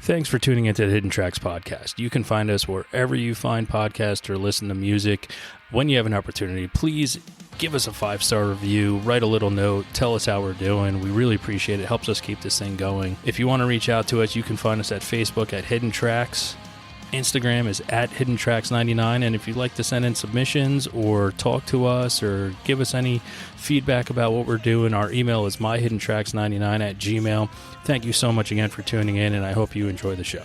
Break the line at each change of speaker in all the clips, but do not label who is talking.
Thanks for tuning into the Hidden Tracks podcast. You can find us wherever you find podcasts or listen to music. When you have an opportunity, please give us a 5-star review, write a little note, tell us how we're doing. We really appreciate it. It helps us keep this thing going. If you want to reach out to us, you can find us at Facebook at Hidden Tracks. Instagram is at HiddenTracks99, and if you'd like to send in submissions or talk to us or give us any feedback about what we're doing, our email is myhiddentracks99@gmail.com. Thank you so much again for tuning in, and I hope you enjoy the show.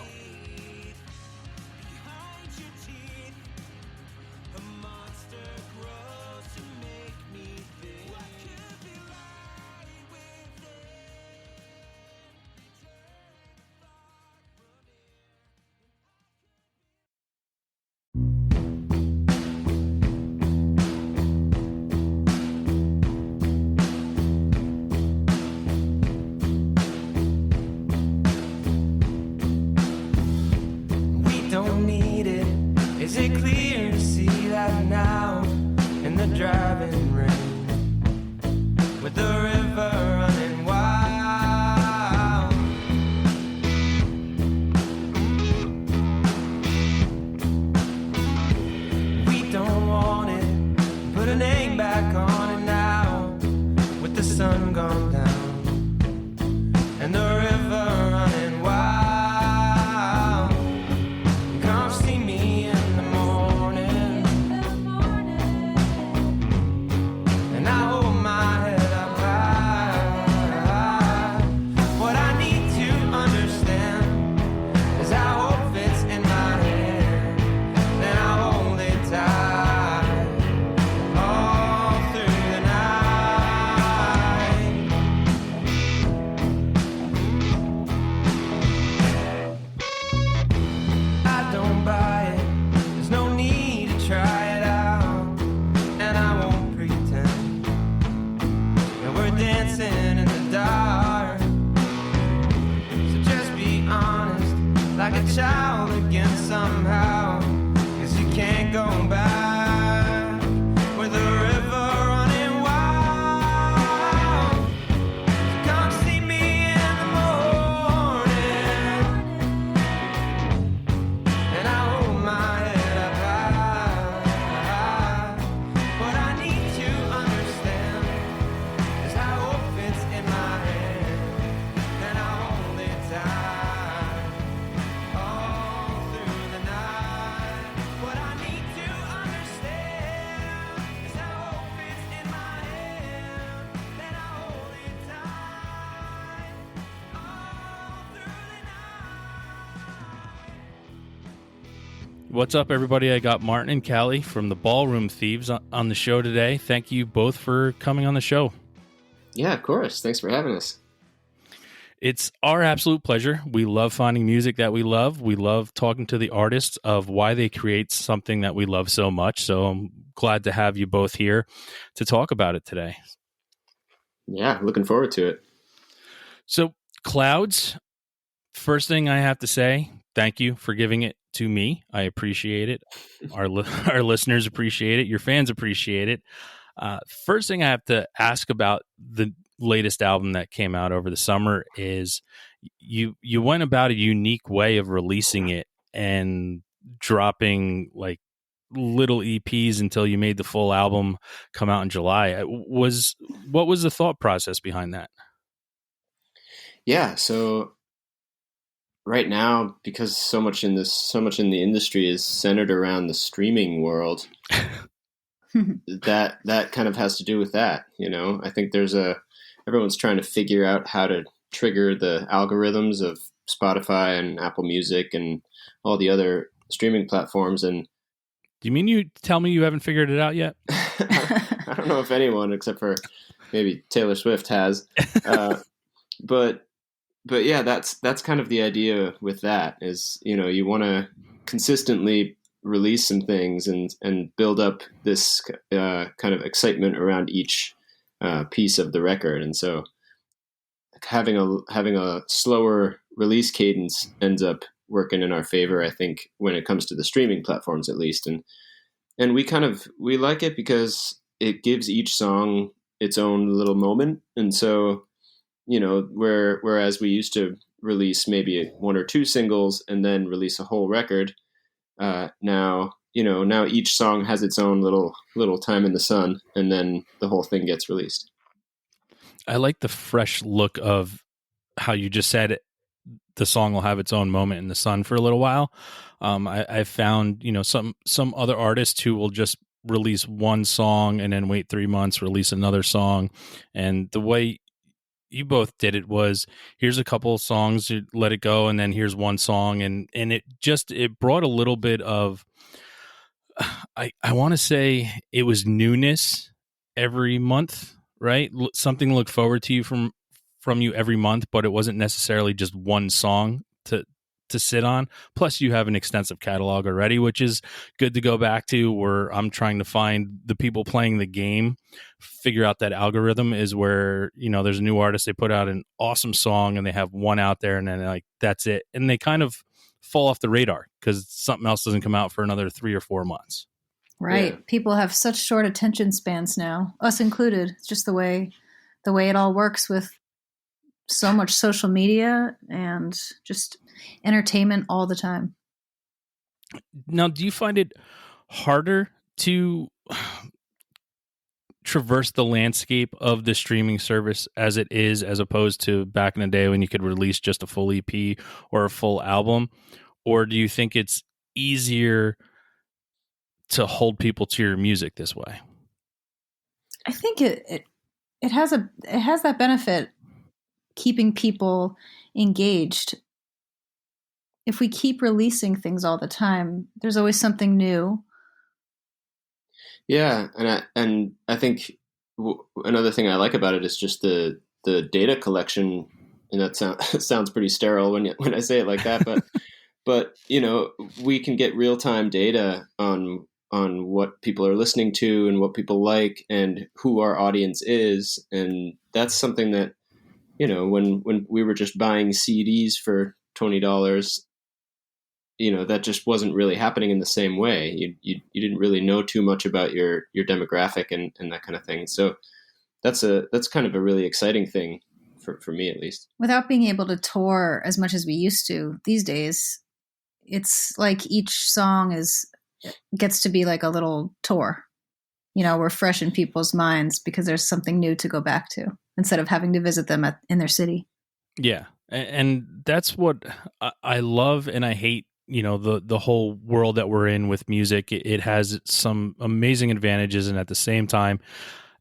What's up, everybody? I got Martin and Callie from the Ballroom Thieves on the show today. Thank you both for coming on the show.
Yeah, of course. Thanks for having us.
It's our absolute pleasure. We love finding music that we love. We love talking to the artists of why they create something that we love so much. So I'm glad to have you both here to talk about it today.
Yeah, looking forward to it.
So, Clouds, first thing I have to say, thank you for giving it to me. I appreciate it. Our listeners appreciate it. Your fans appreciate it. First thing I have to ask about the latest album that came out over the summer is you went about a unique way of releasing it and dropping like little EPs until you made the full album come out in July. What was the thought process behind that?
Yeah, so right now, because so much in the industry is centered around the streaming world, that kind of has to do with that. You know, I think everyone's trying to figure out how to trigger the algorithms of Spotify and Apple Music and all the other streaming platforms. And
do you mean you tell me you haven't figured it out yet?
I don't know if anyone except for maybe Taylor Swift has, But yeah, that's kind of the idea with that is, you know, you want to consistently release some things and build up this kind of excitement around each piece of the record. And so having a slower release cadence ends up working in our favor, I think, when it comes to the streaming platforms, at least. And we like it because it gives each song its own little moment. And so, you know, whereas we used to release maybe one or two singles and then release a whole record. Now each song has its own little time in the sun, and then the whole thing gets released.
I like the fresh look of how you just said the song will have its own moment in the sun for a little while. I've found, some other artists who will just release one song and then wait 3 months, release another song. And the way you both did it was, here's a couple of songs, you let it go, and then here's one song. And it brought a little bit of, I want to say it was newness every month, right? Something to look forward to from you every month, but it wasn't necessarily just one song to sit on. Plus, you have an extensive catalog already, which is good to go back to, where I'm trying to find the people playing the game, figure out that algorithm is where, there's a new artist, they put out an awesome song and they have one out there and then like, that's it. And they kind of fall off the radar because something else doesn't come out for another 3 or 4 months.
Right.
Yeah.
People have such short attention spans now, us included. It's just the way it all works with so much social media and just entertainment all the time.
Now, do you find it harder to traverse the landscape of the streaming service as it is, as opposed to back in the day when you could release just a full EP or a full album? Or do you think it's easier to hold people to your music this way?
I think it has that benefit, keeping people engaged. If we keep releasing things all the time, there's always something new.
Yeah, and I think another thing I like about it is just the data collection, and that sounds pretty sterile when I say it like that, but we can get real time data on what people are listening to and what people like and who our audience is, and that's something that when we were just buying CDs for $20. That just wasn't really happening in the same way. You didn't really know too much about your demographic and that kind of thing. So that's kind of a really exciting thing for me, at least.
Without being able to tour as much as we used to these days, it's like each song gets to be like a little tour. We're fresh in people's minds because there's something new to go back to instead of having to visit them in their city.
Yeah. And that's what I love and I hate, the whole world that we're in with music. It has some amazing advantages. And at the same time,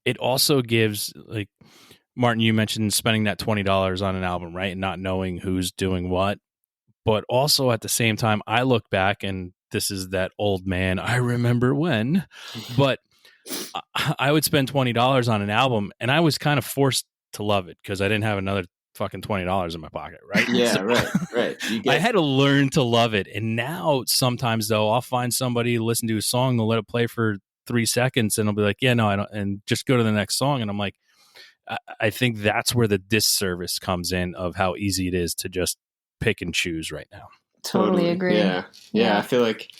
it also gives, like, Martin, you mentioned spending that $20 on an album, right? And not knowing who's doing what. But also at the same time, I look back, and this is that old man, I remember when, but I would spend $20 on an album and I was kind of forced to love it because I didn't have another fucking $20 in my pocket, right?
Yeah,
So,
right.
I had to learn to love it. And now sometimes though, I'll find somebody listen to a song, they'll let it play for 3 seconds and I'll be like, yeah, no, I don't, and just go to the next song. And I'm like, I think that's where the disservice comes in of how easy it is to just pick and choose right now.
Totally agree.
Yeah. I feel like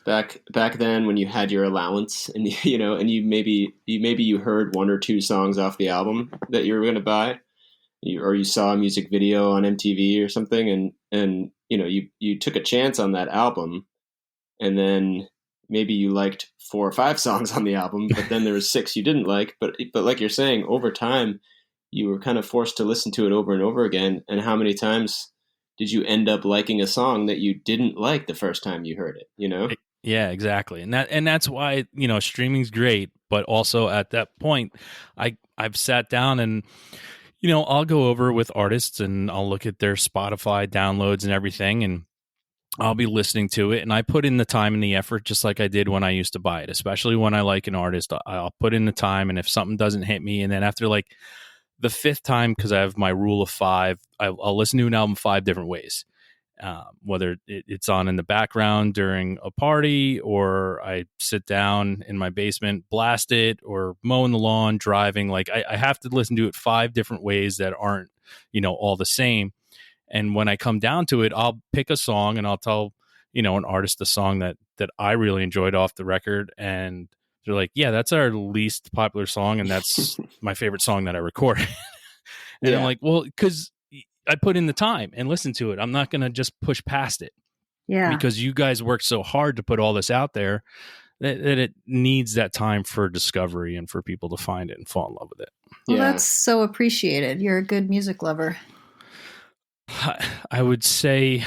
back then when you had your allowance and and you heard one or two songs off the album that you were going to buy, or you saw a music video on MTV or something, and you took a chance on that album, and then maybe you liked 4 or 5 songs on the album, but then there was 6 you didn't like. But like you're saying, over time, you were kind of forced to listen to it over and over again. And how many times did you end up liking a song that you didn't like the first time you heard it?
Yeah, exactly. And that's why, streaming's great, but also at that point, I've sat down and I'll go over with artists and I'll look at their Spotify downloads and everything, and I'll be listening to it, and I put in the time and the effort just like I did when I used to buy it, especially when I like an artist. I'll put in the time, and if something doesn't hit me, and then after like the 5th time, because I have my rule of 5, I'll listen to an album 5 different ways. Whether it's on in the background during a party, or I sit down in my basement, blast it, or mowing the lawn, driving. Like I have to listen to it 5 different ways that aren't, all the same. And when I come down to it, I'll pick a song and I'll tell, an artist the song that I really enjoyed off the record. And they're like, yeah, that's our least popular song. And that's my favorite song that I recorded. And I'm like, well, because I put in the time and listen to it. I'm not going to just push past it.
Yeah.
Because you guys worked so hard to put all this out there that it needs that time for discovery and for people to find it and fall in love with it.
Well, that's so appreciated. You're a good music lover.
I wouldn't say,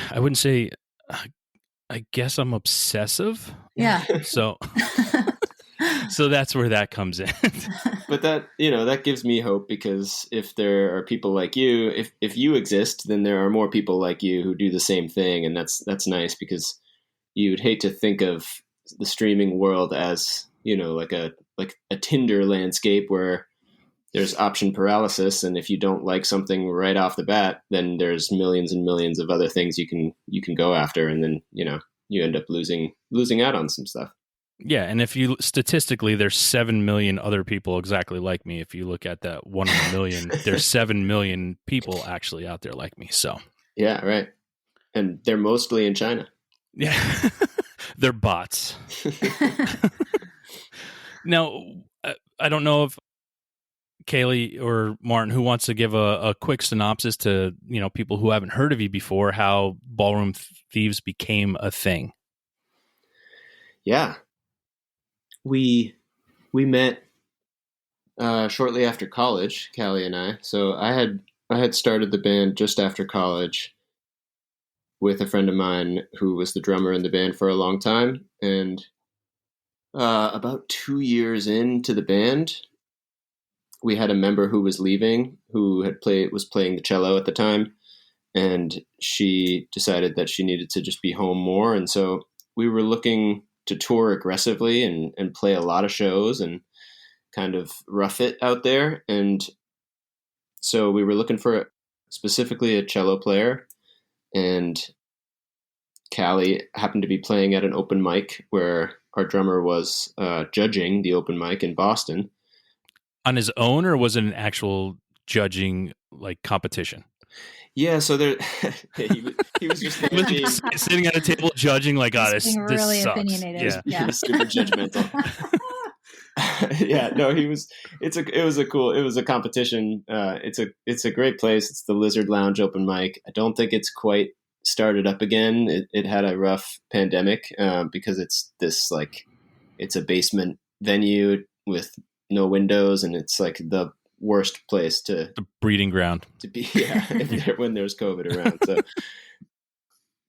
I guess I'm obsessive.
Yeah.
So that's where that comes in.
But that gives me hope, because if there are people like you, if you exist, then there are more people like you who do the same thing. And that's nice, because you would hate to think of the streaming world as, like a Tinder landscape where there's option paralysis. And if you don't like something right off the bat, then there's millions and millions of other things you can go after. And then, you end up losing out on some stuff.
Yeah, and if you statistically, there's 7 million other people exactly like me. If you look at that 1 in a million, there's 7 million people actually out there like me. So
yeah, right, and they're mostly in China.
Yeah, they're bots. Now, I don't know if Kaylee or Martin, who wants to give a quick synopsis to people who haven't heard of you before, how Ballroom Thieves became a thing.
Yeah. We met shortly after college, Callie and I. So I had started the band just after college with a friend of mine who was the drummer in the band for a long time. And about 2 years into the band, we had a member who was leaving, who was playing the cello at the time, and she decided that she needed to just be home more. And so we were looking to tour aggressively and play a lot of shows and kind of rough it out there. And so we were looking for specifically a cello player, and Callie happened to be playing at an open mic where our drummer was judging the open mic in Boston.
On his own, or was it an actual judging competition?
Yeah, so there he was just
sitting at a table judging this
really
sucks.
Opinionated.
Yeah.
He was super judgmental. Yeah, no, it was a competition. It's a great place. It's the Lizard Lounge open mic. I don't think it's quite started up again. It had a rough pandemic because it's this it's a basement venue with no windows, and it's the worst place the
breeding ground
to be when there's COVID around. So,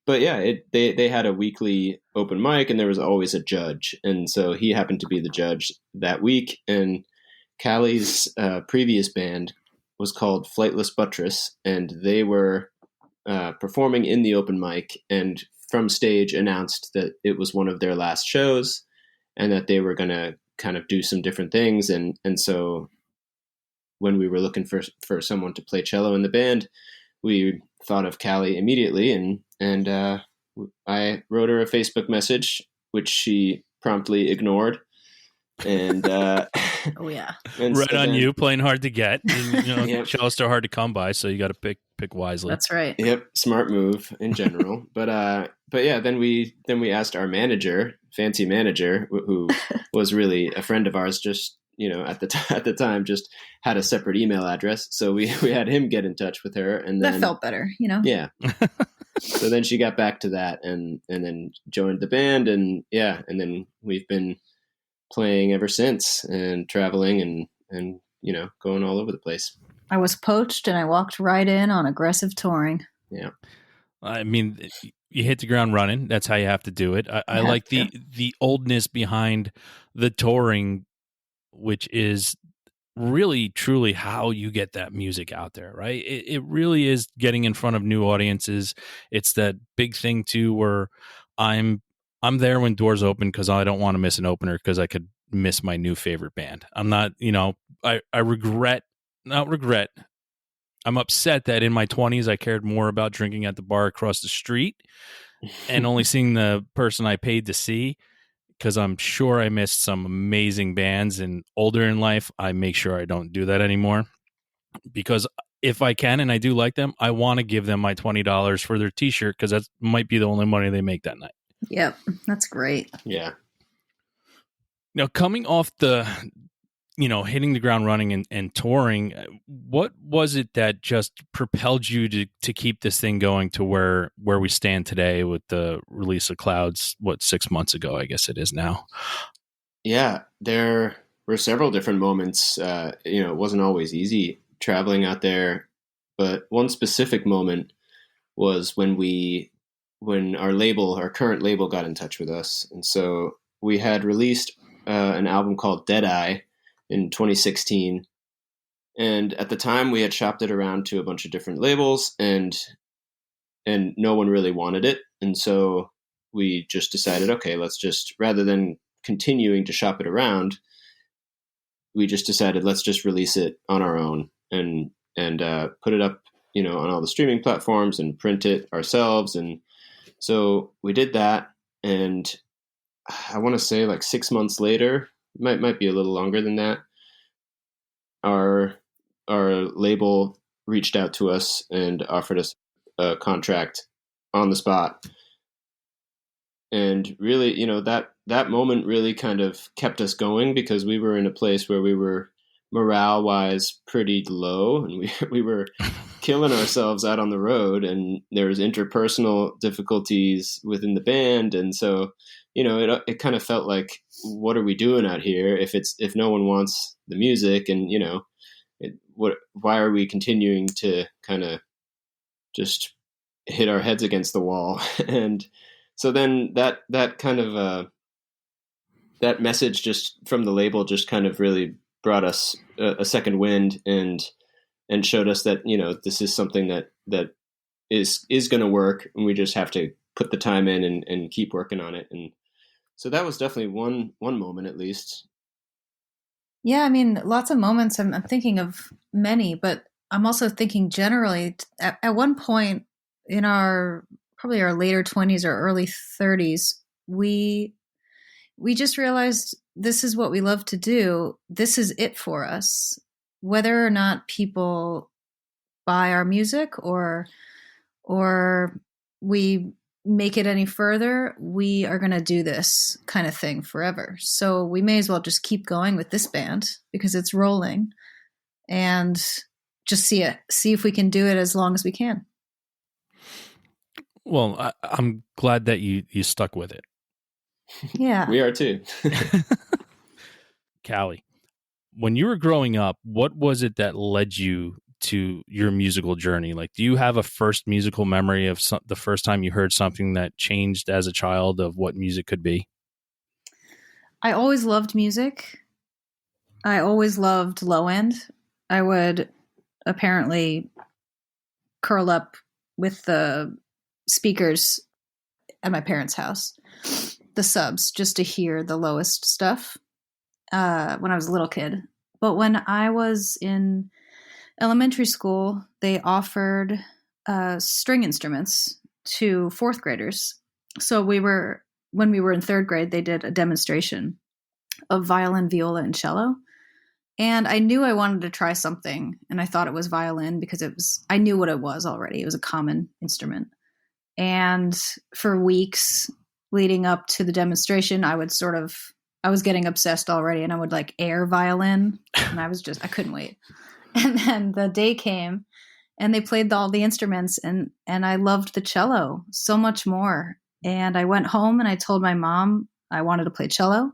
but yeah, they had a weekly open mic, and there was always a judge, and so he happened to be the judge that week. And Callie's previous band was called Flightless Buttress, and they were performing in the open mic, and from stage announced that it was one of their last shows, and that they were going to kind of do some different things. And so when we were looking for someone to play cello in the band, we thought of Callie immediately, and I wrote her a Facebook message, which she promptly ignored. And
oh yeah,
and
right on you, playing hard to get. And,
Yep.
Cellos are hard to come by, so you got to pick wisely.
That's right.
Yep, smart move in general. But yeah, then we asked our manager, fancy manager, who was really a friend of ours, just at the time, just had a separate email address. So we had him get in touch with her, and then
that felt better,
Yeah. So then she got back to that, and then joined the band, and then we've been playing ever since, and traveling and going all over the place.
I was poached, and I walked right in on aggressive touring.
Yeah.
I mean, you hit the ground running. That's how you have to do it. I like the oldness behind the touring, which is really, truly how you get that music out there, right? It really is getting in front of new audiences. It's that big thing too, where I'm there when doors open because I don't want to miss an opener because I could miss my new favorite band. I'm not, I not regret. I'm upset that in my 20s I cared more about drinking at the bar across the street and only seeing the person I paid to see, because I'm sure I missed some amazing bands. And older in life, I make sure I don't do that anymore, because if I can and I do like them, I want to give them my $20 for their t-shirt, because that might be the only money they make that night.
Yep, that's great.
Yeah.
Now, coming off the hitting the ground running and touring, what was it that just propelled you to keep this thing going to where we stand today with the release of Clouds, 6 months ago, I guess it is now?
Yeah, there were several different moments. It wasn't always easy traveling out there, but one specific moment was when our current label got in touch with us. And so we had released an album called Deadeye in 2016. And at the time we had shopped it around to a bunch of different labels and no one really wanted it. And so we just decided, okay, let's just, rather than continuing to shop it around, we just decided let's just release it on our own and put it up, on all the streaming platforms and print it ourselves. And so we did that, and I want to say like 6 months later, might be a little longer than that, our label reached out to us and offered us a contract on the spot. And really, that moment really kind of kept us going, because we were in a place where we were morale-wise pretty low, and we were killing ourselves out on the road, and there was interpersonal difficulties within the band. And so, it kind of felt like, what are we doing out here if no one wants the music? And, why are we continuing to kind of just hit our heads against the wall? And so then that kind of that message just from the label just kind of really brought us a second wind and showed us that, this is something that is going to work, and we just have to put the time in and keep working on it. And so that was definitely one moment, at least.
Yeah, I mean, lots of moments. I'm thinking of many, but I'm also thinking generally. At one point in probably our later 20s or early 30s, we just realized this is what we love to do. This is it for us. Whether or not people buy our music or we make it any further, we are going to do this kind of thing forever. So we may as well just keep going with this band because it's rolling, and just see if we can do it as long as we can.
Well, I'm glad that you stuck with it.
Yeah.
We are too.
Callie, when you were growing up, what was it that led you to your musical journey? Like, do you have a first musical memory of the first time you heard something that changed as a child of what music could be?
I always loved music. I always loved low end. I would apparently curl up with the speakers at my parents' house, the subs, just to hear the lowest stuff when I was a little kid. But when I was in elementary school, they offered string instruments to fourth graders. So when we were in third grade, they did a demonstration of violin, viola, and cello. And I knew I wanted to try something, and I thought it was violin because I knew what it was already. It was a common instrument. And for weeks leading up to the demonstration, I was getting obsessed already, and I would like air violin, and I couldn't wait. And then the day came, and they played all the instruments, and I loved the cello so much more. And I went home and I told my mom I wanted to play cello,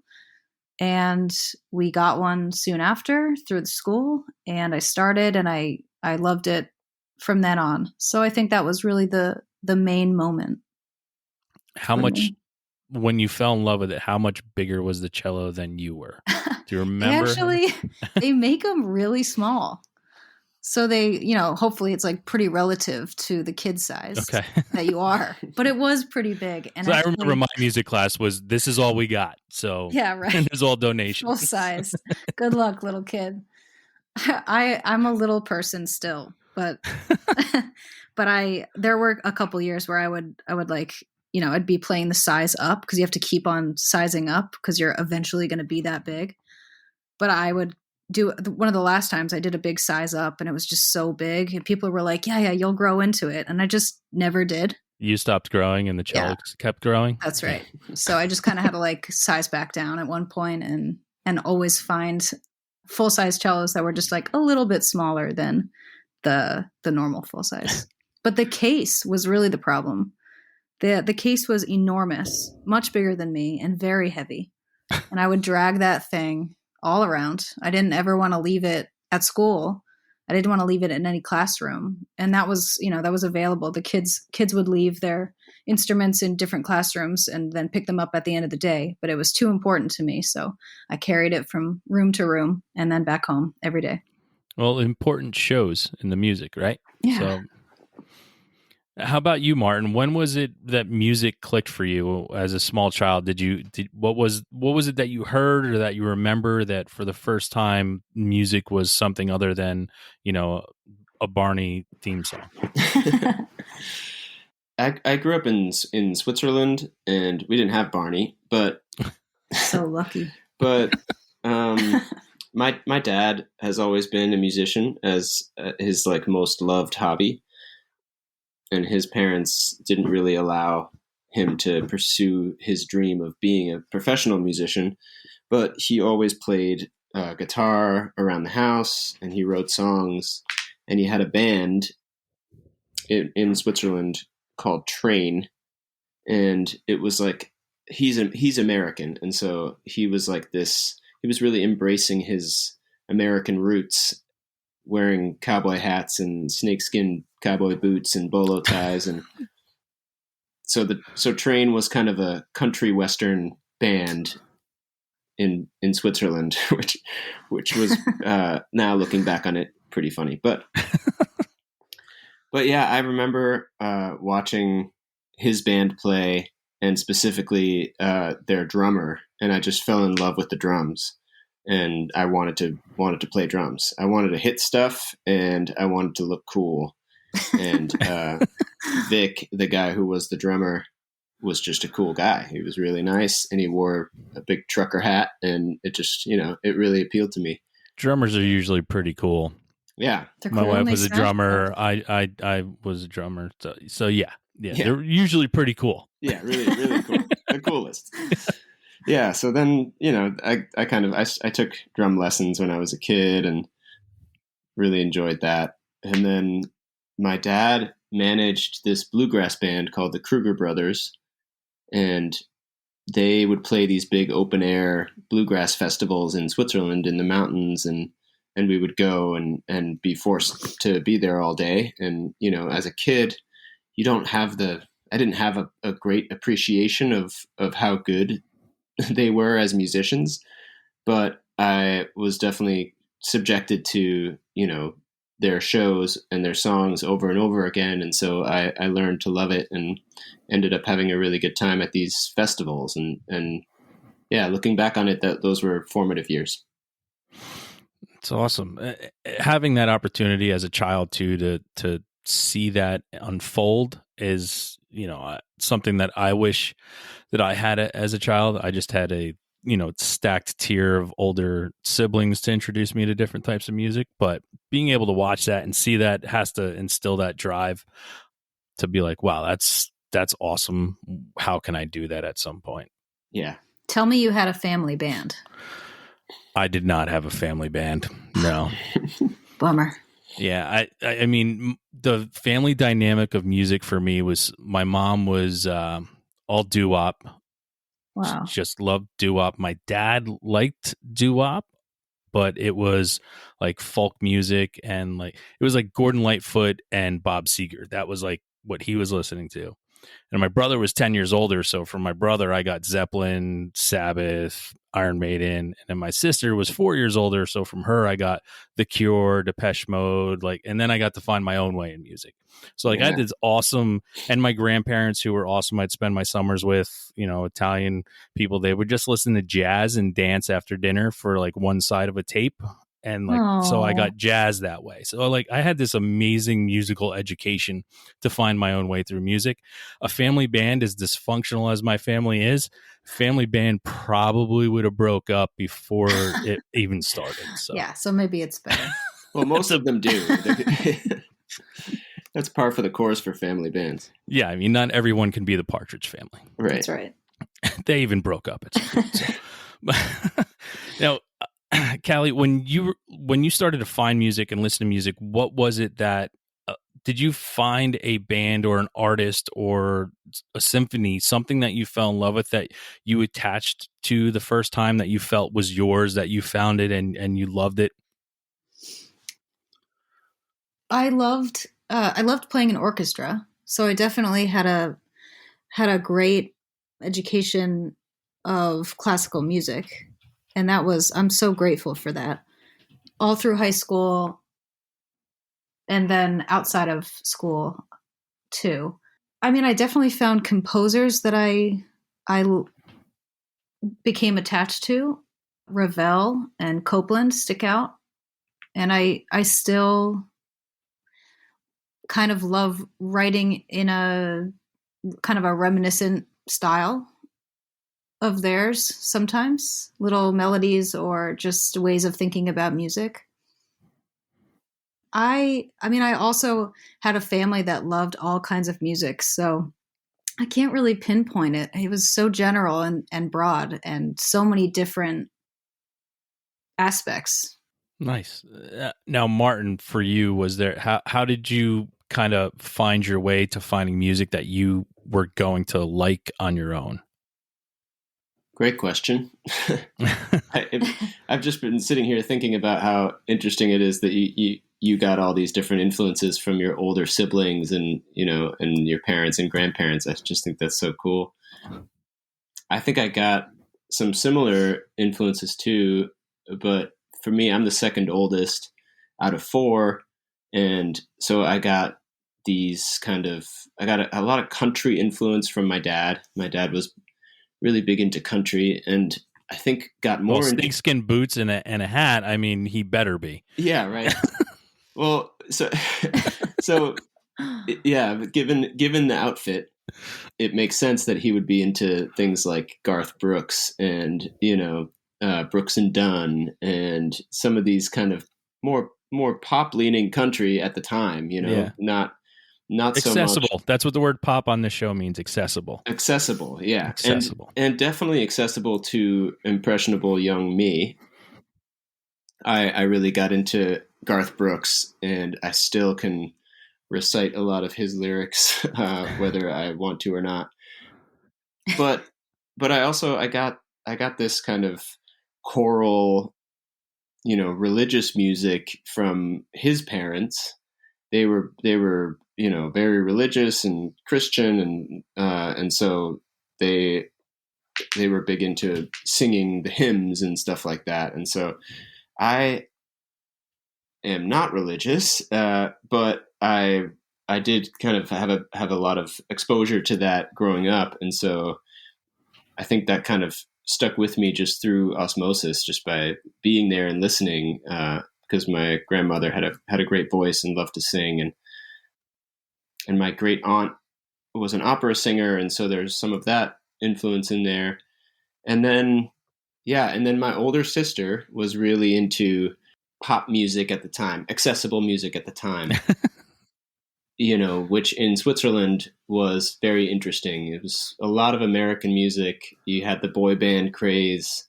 and we got one soon after through the school, and I started, and I loved it from then on. So I think that was really the main moment.
How much, when you fell in love with it, how much bigger was the cello than you were? Do you remember?
Actually, they make them really small. So they, hopefully it's like pretty relative to the kid size that you are. But it was pretty big. And
so I remember my music class was, this is all we got. So
yeah, right.
And it was all donations.
Full size. Good luck, little kid. I'm a little person still, but there were a couple years where I would like, I'd be playing the size up because you have to keep on sizing up because you're eventually going to be that big. But I would do one of the last times I did a big size up, and it was just so big, and people were like, yeah, you'll grow into it. And I just never did.
You stopped growing and the cello kept growing?
That's right. So I just kind of had to like size back down at one point and always find full-size cellos that were just like a little bit smaller than the normal full size. But the case was really the problem. The case was enormous, much bigger than me, and very heavy. And I would drag that thing all around. I didn't ever want to leave it at school. I didn't want to leave it in any classroom. And that was, that was available. The kids would leave their instruments in different classrooms and then pick them up at the end of the day. But it was too important to me. So I carried it from room to room and then back home every day.
Well, important shows in the music, right?
Yeah.
So how about you, Martin? When was it that music clicked for you as a small child? What was it that you heard or that you remember that for the first time music was something other than, a Barney theme song?
I grew up in Switzerland, and we didn't have Barney, but
so lucky.
But my dad has always been a musician as his most loved hobby. And his parents didn't really allow him to pursue his dream of being a professional musician, but he always played guitar around the house, and he wrote songs, and he had a band in Switzerland called Train, and it was he's American, and so he was he was really embracing his American roots, wearing cowboy hats and snakeskin cowboy boots and bolo ties, and so Train was kind of a country western band in Switzerland, which was now looking back on it pretty funny, but yeah, I remember watching his band play, and specifically their drummer, and I just fell in love with the drums. And I wanted to play drums. I wanted to hit stuff, and I wanted to look cool. And Vic, the guy who was the drummer, was just a cool guy. He was really nice, and he wore a big trucker hat, and it just, it really appealed to me.
Drummers are usually pretty cool.
Yeah,
my wife was a drummer. I was a drummer. So yeah, they're usually pretty cool.
Yeah, really, really cool. The coolest. Yeah, so then, I took drum lessons when I was a kid and really enjoyed that. And then my dad managed this bluegrass band called the Kruger Brothers, and they would play these big open air bluegrass festivals in Switzerland in the mountains, and we would go and be forced to be there all day. And, as a kid, I didn't have a great appreciation of how good they were as musicians, but I was definitely subjected to, their shows and their songs over and over again. And so I learned to love it and ended up having a really good time at these festivals. And yeah, looking back on it, those were formative years.
It's awesome. Having that opportunity as a child too, to see that unfold is, something that I wish that I had it as a child. I just had a, stacked tier of older siblings to introduce me to different types of music, but being able to watch that and see that has to instill that drive to be like, wow, that's awesome. How can I do that at some point?
Yeah.
Tell me you had a family band.
I did not have a family band. No.
Bummer.
Yeah. I mean, the family dynamic of music for me was my mom was all doo-wop.
Wow.
Just loved doo-wop. My dad liked doo-wop, but it was like folk music, and it was like Gordon Lightfoot and Bob Seger. That was like what he was listening to. And my brother was 10 years older, so from my brother, I got Zeppelin, Sabbath, Iron Maiden. And then my sister was 4 years older, so from her, I got The Cure, Depeche Mode, and then I got to find my own way in music. So I had this awesome, and my grandparents who were awesome, I'd spend my summers with, Italian people. They would just listen to jazz and dance after dinner for one side of a tape. And so I got jazz that way. So I had this amazing musical education to find my own way through music. A family band, as dysfunctional as my family is, family band probably would have broke up before it even started. So
yeah, so maybe it's better.
Well, most of them do. That's par for the course for family bands.
Yeah, I mean, not everyone can be the Partridge Family.
Right.
That's right.
They even broke up at some point. So. Now, Callie, when you started to find music and listen to music, what was it that did you find a band or an artist or a symphony, something that you fell in love with that you attached to the first time that you felt was yours, that you found it and you loved it?
I loved playing in orchestra, so I definitely had a great education of classical music, and I'm so grateful for that. All through high school, and then outside of school too. I mean, I definitely found composers that I became attached to. Ravel and Copland stick out, and I still kind of love writing in a kind of a reminiscent style of theirs sometimes, little melodies or just ways of thinking about music. I mean, I also had a family that loved all kinds of music, so I can't really pinpoint it. It was so general and broad and so many different aspects.
Nice. Now, Martin, for you, was there, how did you kind of find your way to finding music that you were going to like on your own?
Great question. I've just been sitting here thinking about how interesting it is that you got all these different influences from your older siblings and, and your parents and grandparents. I just think that's so cool. I think I got some similar influences too, but for me, I'm the second oldest out of four. And so I got a lot of country influence from my dad. My dad was really big into country, and I think got more into
snakeskin boots and a hat. I mean, he better be.
Yeah, right. Well, so yeah, but given the outfit, it makes sense that he would be into things like Garth Brooks and Brooks and Dunn and some of these kind of more pop leaning country at the time. Not
accessible.
So much.
That's what the word pop on this show means. Accessible.
Accessible, yeah.
Accessible.
And definitely accessible to impressionable young me. I really got into Garth Brooks, and I still can recite a lot of his lyrics, whether I want to or not. But I got this kind of choral, religious music from his parents. They were very religious and Christian, and so they were big into singing the hymns and stuff like that. And so I am not religious, but I did kind of have a lot of exposure to that growing up, and so I think that kind of stuck with me just through osmosis, just by being there and listening. Because my grandmother had a great voice and loved to sing, and my great aunt was an opera singer, and so there's some of that influence in there. And then my older sister was really into pop music at the time, accessible music at the time, which in Switzerland was very interesting. It was a lot of American music. You had the boy band craze.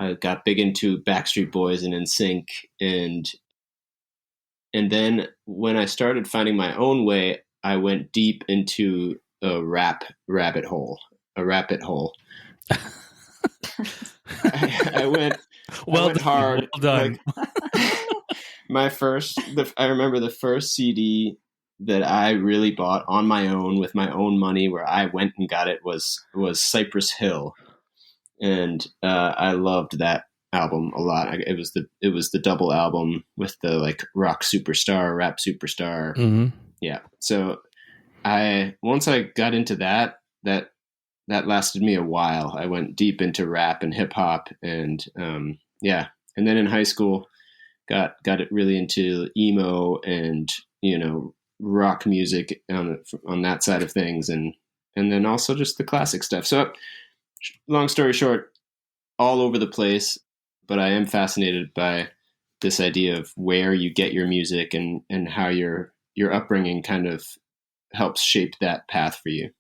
I got big into Backstreet Boys and NSYNC, and then when I started finding my own way, I went deep into a rap rabbit hole. I went hard.
Well done.
I remember the first CD that I really bought on my own with my own money, where I went and got it, was Cypress Hill, and I loved that album a lot. It was the double album with the like rock superstar, rap superstar.
Mm-hmm.
Yeah. So once I got into that lasted me a while. I went deep into rap and hip hop, and and then in high school got it really into emo and rock music on that side of things, and then also just the classic stuff. So long story short, all over the place, but I am fascinated by this idea of where you get your music and how your upbringing kind of helps shape that path for you.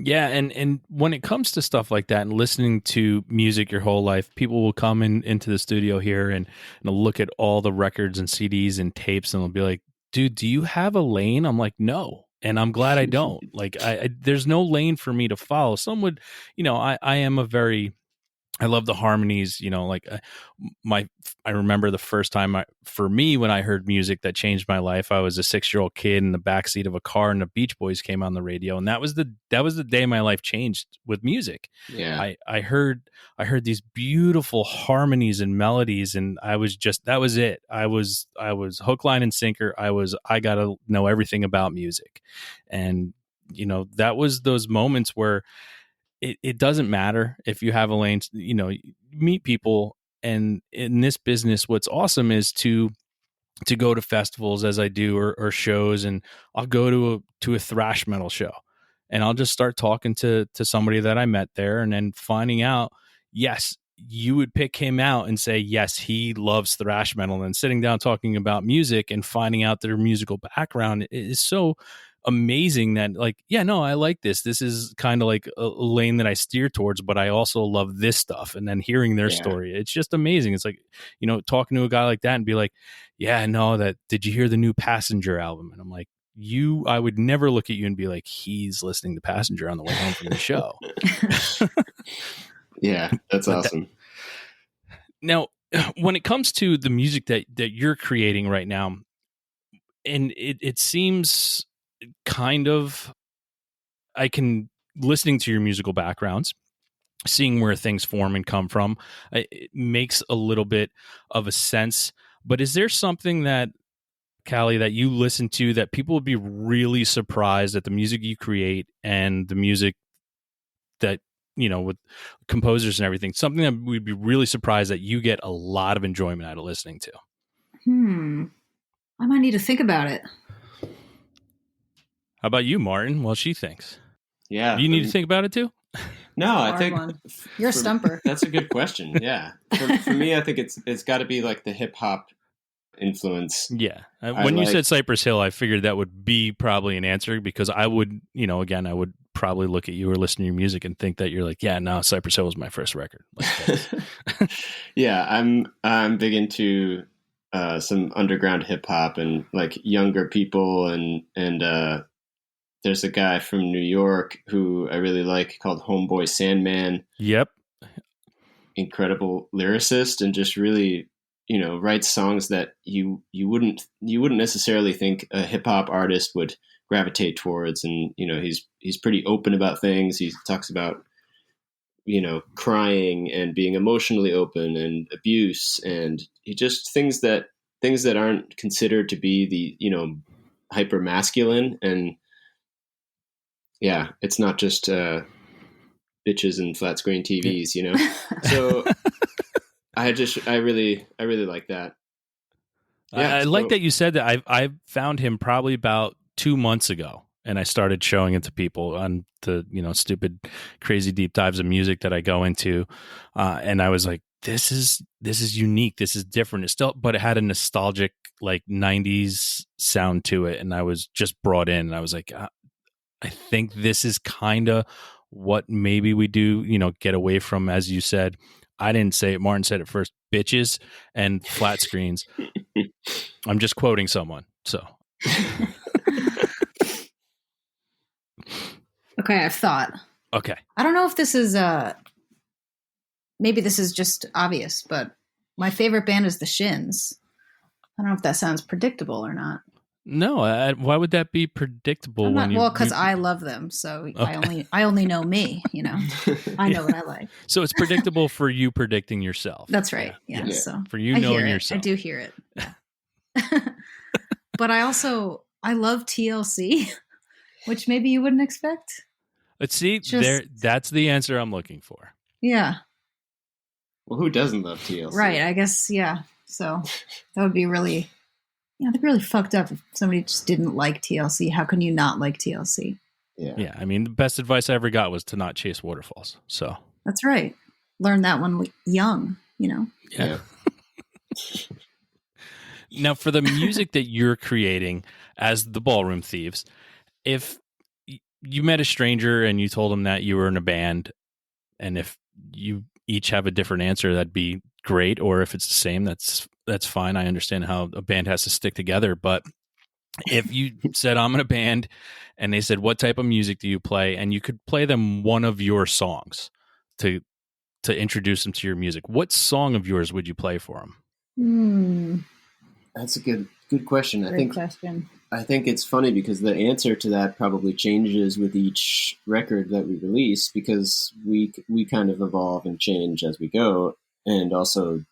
Yeah, and when it comes to stuff like that and listening to music your whole life, people will come into the studio here and they'll look at all the records and CDs and tapes and they'll be like, "Dude, do you have a lane?" I'm like, "No." And I'm glad I don't. Like I there's no lane for me to follow. Some would, I am a very I love the harmonies, like my, I remember the first time for me, when I heard music that changed my life, I was a 6-year-old kid in the backseat of a car and the Beach Boys came on the radio. And that was the day my life changed with music.
Yeah.
I heard these beautiful harmonies and melodies and that was it. I was hook, line and sinker. I got to know everything about music. And, that was those moments where, it doesn't matter if you have a lane, meet people. And in this business, what's awesome is to go to festivals as I do or shows, and I'll go to a thrash metal show and I'll just start talking to somebody that I met there and then finding out, yes, you would pick him out and say, yes, he loves thrash metal, and sitting down talking about music and finding out their musical background is so amazing that, like, yeah, no, I like this. This is kind of like a lane that I steer towards, but I also love this stuff. And then hearing their story, it's just amazing. It's like, talking to a guy like that and be like, yeah, no, did you hear the new Passenger album? And I'm like, I would never look at you and be like, he's listening to Passenger on the way home from the show.
Yeah, that's awesome.
Now, when it comes to the music that you're creating right now, and it seems kind of, I can, listening to your musical backgrounds, seeing where things form and come from, it makes a little bit of a sense. But is there something that, Callie, that you listen to that people would be really surprised at the music you create and the music that, with composers and everything, something that we'd be really surprised that you get a lot of enjoyment out of listening to?
I might need to think about it.
How about you, Martin? Well, she thinks.
Yeah.
Do you need to think about it too?
No, I think
you're a stumper.
That's a good question. Yeah. For me, I think it's got to be like the hip hop influence.
Yeah. When you said Cypress Hill, I figured that would be probably an answer, because I would, again, I would probably look at you or listen to your music and think that you're like, yeah, no, Cypress Hill was my first record. Like,
yeah, I'm big into some underground hip hop and like younger people, and there's a guy from New York who I really like called Homeboy Sandman.
Yep.
Incredible lyricist, and just really, writes songs that you wouldn't necessarily think a hip hop artist would gravitate towards. And, he's pretty open about things. He talks about, crying and being emotionally open and abuse, and he just things that aren't considered to be the, hyper masculine. And yeah, it's not just bitches and flat screen TVs, So I really like that.
Yeah, I like that you said that. I found him probably about 2 months ago, and I started showing it to people on the stupid, crazy deep dives of music that I go into, and I was like, this is unique. This is different. It's still, but it had a nostalgic like 90s sound to it, and I was just brought in. And I was like, I think this is kind of what maybe we do, get away from, as you said. I didn't say it. Martin said it first. Bitches and flat screens. I'm just quoting someone. So.
Okay, I've thought.
Okay.
I don't know if this is maybe this is just obvious, but my favorite band is the Shins. I don't know if that sounds predictable or not.
No, why would that be predictable?
Because I love them, so okay. I only know me. I know what I like.
So it's predictable for you predicting yourself.
That's right. Yeah. So
for you knowing yourself,
I do hear it. Yeah. But I love TLC, which maybe you wouldn't expect.
Let's see. That's the answer I'm looking for.
Yeah.
Well, who doesn't love TLC?
Right. I guess. Yeah. So that would be really. They'd be really fucked up if somebody just didn't like TLC. How can you not like TLC?
Yeah. I mean, the best advice I ever got was to not chase waterfalls. So
that's right. Learn that one young,
Yeah. Now, for the music that you're creating as the Ballroom Thieves, if you met a stranger and you told him that you were in a band, and if you each have a different answer, that'd be great. Or if it's the same, that's fine. I understand how a band has to stick together. But if you said, I'm in a band, and they said, what type of music do you play? And you could play them one of your songs to introduce them to your music, what song of yours would you play for them?
That's a good question.
Great question.
I think it's funny because the answer to that probably changes with each record that we release, because we kind of evolve and change as we go. And also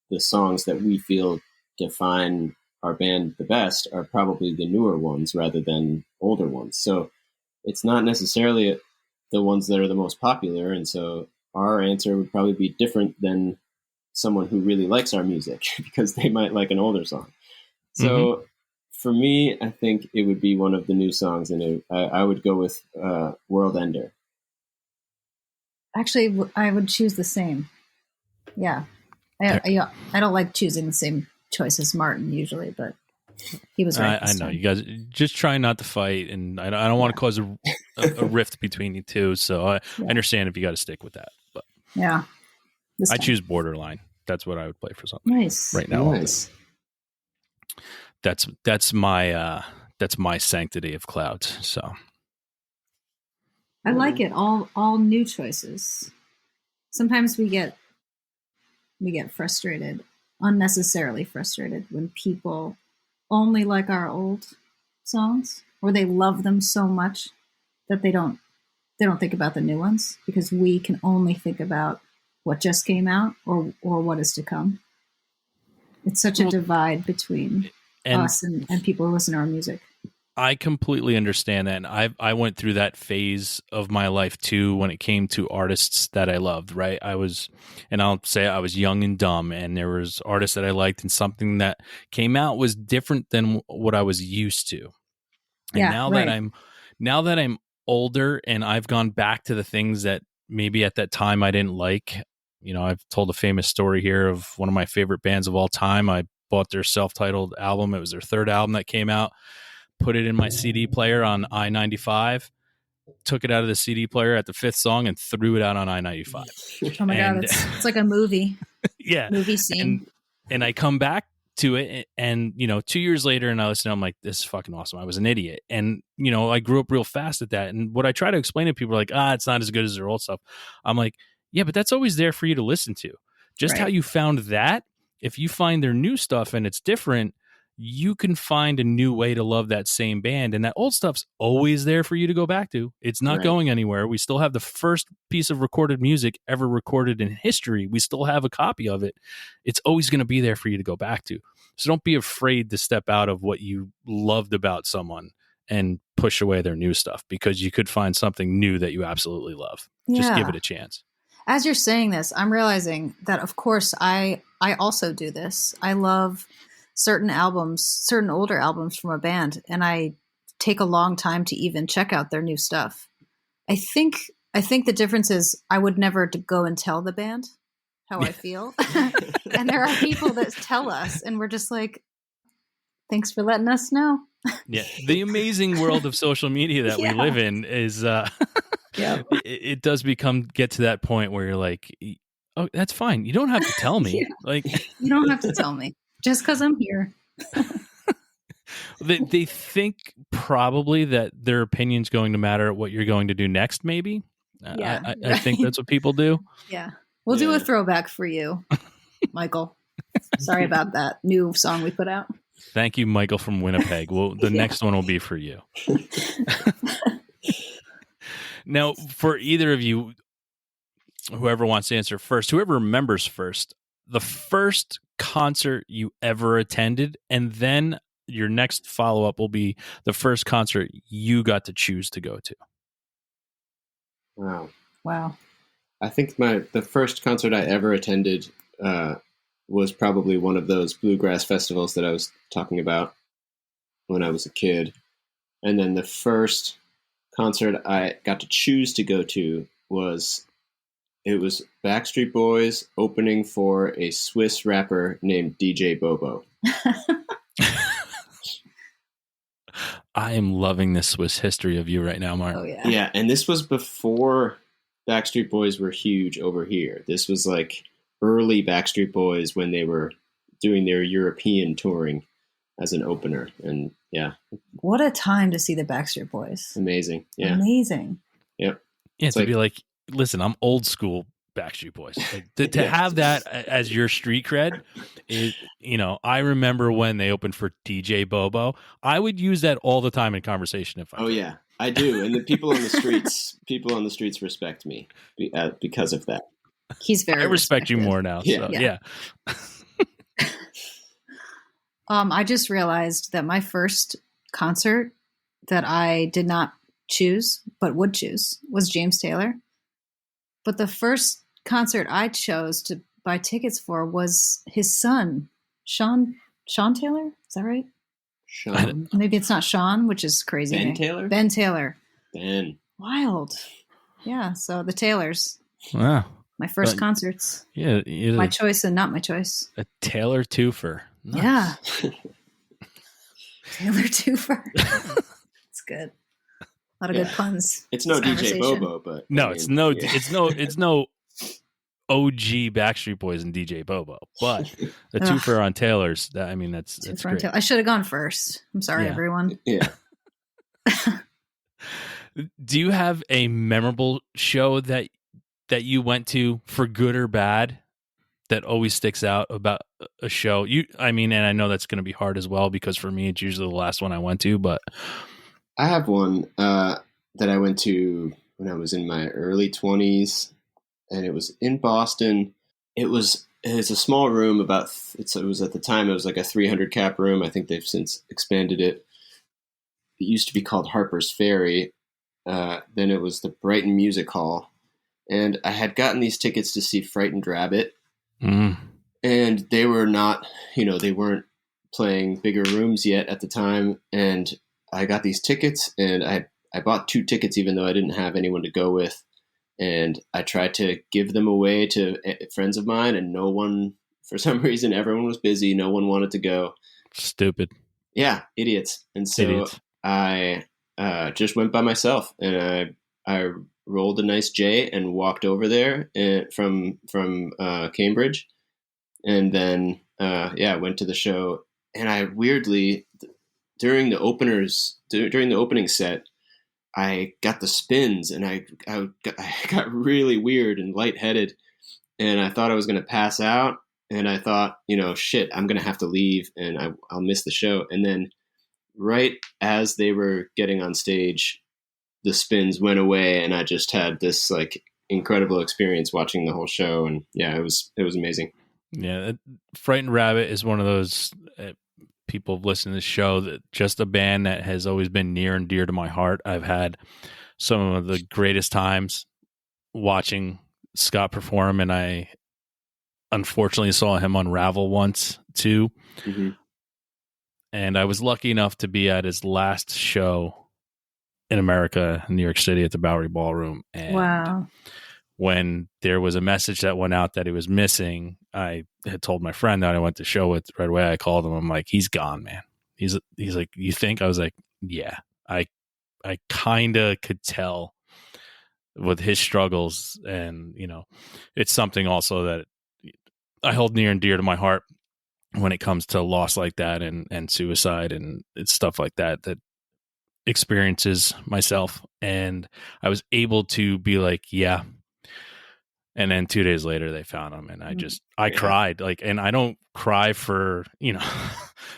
the songs that we feel define our band the best are probably the newer ones rather than older ones. So it's not necessarily the ones that are the most popular. And so our answer would probably be different than someone who really likes our music because they might like an older song. So for me, I think it would be one of the new songs, and I would go with World Ender.
Actually, I would choose the same. Yeah. I don't like choosing the same choice as Martin usually, but he was right.
I know you guys just try not to fight, and I don't want to cause a rift between you two. So I understand if you got to stick with that. But
yeah,
I choose Borderline. That's what I would play for something.
Nice
right now.
Nice.
That's my sanctity of clouds. So
I like it. All new choices. Sometimes we get frustrated, unnecessarily frustrated, when people only like our old songs, or they love them so much that they don't think about the new ones, because we can only think about what just came out or what is to come. It's such a divide between us and people who listen to our music.
I completely understand that. And I went through that phase of my life too, when it came to artists that I loved, right? I'll say I was young and dumb, and there was artists that I liked, and something that came out was different than what I was used to. And now that I'm older and I've gone back to the things that maybe at that time I didn't like, I've told a famous story here of one of my favorite bands of all time. I bought their self-titled album. It was their third album that came out. Put it in my CD player on I-95, took it out of the CD player at the fifth song, and threw it out on I-95.
Oh my God, it's like a movie.
Yeah.
Movie scene.
And I come back to it, and 2 years later, and I listen, I'm like, this is fucking awesome. I was an idiot. And, I grew up real fast at that. And what I try to explain to people are like, it's not as good as their old stuff. I'm like, yeah, but that's always there for you to listen to. Just how you found that, if you find their new stuff and it's different, you can find a new way to love that same band. And that old stuff's always there for you to go back to. It's not going anywhere. We still have the first piece of recorded music ever recorded in history. We still have a copy of it. It's always going to be there for you to go back to. So don't be afraid to step out of what you loved about someone and push away their new stuff, because you could find something new that you absolutely love. Just give it a chance.
As you're saying this, I'm realizing that, of course, I also do this. I love certain older albums from a band, and I take a long time to even check out their new stuff. I think the difference is I would never go and tell the band how I feel. And there are people that tell us, and we're just like, thanks for letting us know.
Yeah. The amazing world of social media that we live in is, it does get to that point where you're like, oh, that's fine. You don't have to tell me. Like,
you don't have to tell me just because I'm here.
They think probably that their opinion's going to matter what you're going to do next, maybe. I think that's what people do.
Yeah. We'll do a throwback for you, Michael. Sorry about that new song we put out.
Thank you, Michael from Winnipeg. Well, the next one will be for you. Now, for either of you, whoever wants to answer first, whoever remembers first, the first concert you ever attended, and then your next follow-up will be the first concert you got to choose to go to.
Wow. I think the first concert I ever attended was probably one of those bluegrass festivals that I was talking about when I was a kid. And then the first concert I got to choose to go to was Backstreet Boys opening for a Swiss rapper named DJ Bobo.
I am loving this Swiss history of you right now, Mark.
Oh yeah.
Yeah, and this was before Backstreet Boys were huge over here. This was like early Backstreet Boys when they were doing their European touring as an opener. And yeah,
What a time to see the Backstreet Boys.
amazing. Yeah.
Amazing.
Yep.
Yeah,
It's
to
like-
be like, listen, I'm old school Backstreet Boys. Like, to
Yeah.
have that as your street cred, I remember when they opened for DJ Bobo. I would use that all the time in conversation if I
Oh
could.
yeah, I do. And the people on the streets respect me because of that.
He's very
I respect you
respected.
more now.
Yeah.
So,
Yeah.
yeah.
I just realized that my first concert that I did not choose but would choose was James Taylor. But the first concert I chose to buy tickets for was his son, Sean Taylor. Is that right?
Sean
Maybe it's not Sean, which is crazy.
Ben
name.
Taylor?
Ben Taylor.
Ben.
Wild. Yeah. So the Taylors,
Wow.
my first
But-
concerts,
Yeah. You're
my choice and not my choice.
a Taylor twofer. Nice.
Yeah. Taylor twofer. It's good. A lot of good puns.
It's no
This
DJ
conversation.
Bobo, but
No,
I
it's
mean,
no,
yeah.
it's no OG Backstreet Boys and DJ Bobo, but the
Ugh.
twofer on Taylor's. That's
Two
great.
I should have gone first. I'm sorry,
Yeah.
everyone.
Yeah.
Do you have a memorable show that you went to for good or bad that always sticks out about a show? And I know that's going to be hard as well because for me it's usually the last one I went to, but
I have one that I went to when I was in my early 20s, and it was in Boston. It was a small room. It was at the time it was like a 300 cap room. I think they've since expanded it. It used to be called Harper's Ferry. Then it was the Brighton Music Hall, and I had gotten these tickets to see Frightened Rabbit, and they were not, they weren't playing bigger rooms yet at the time, and I got these tickets, and I bought 2 tickets even though I didn't have anyone to go with, and I tried to give them away to friends of mine, and no one, for some reason, everyone was busy, no one wanted to go.
stupid.
Yeah, idiots. And so
Idiots.
I just went by myself, and I rolled a nice J and walked over there from Cambridge, and then went to the show. And I weirdly, during the opening set, I got the spins, and I got really weird and lightheaded, and I thought I was going to pass out, and I thought, shit, I'm going to have to leave, and I'll miss the show. And then right as they were getting on stage, the spins went away, and I just had this like incredible experience watching the whole show. And yeah, it was amazing.
Yeah, Frightened Rabbit is one of those people have listened to the show that just a band that has always been near and dear to my heart. I've had some of the greatest times watching Scott perform, and I unfortunately saw him unravel once too.
Mm-hmm.
And I was lucky enough to be at his last show in America, in New York City, at the Bowery Ballroom. And
Wow.
when there was a message that went out that he was missing, I had told my friend that I went to show with right away. I called him. I'm like, he's gone, man. He's like, you think? I was like, yeah. I kind of could tell with his struggles, and it's something also that I hold near and dear to my heart when it comes to loss like that and suicide and it's stuff like that experiences myself. And I was able to be like, yeah. And then 2 days later they found him, and I cried, like, and I don't cry for,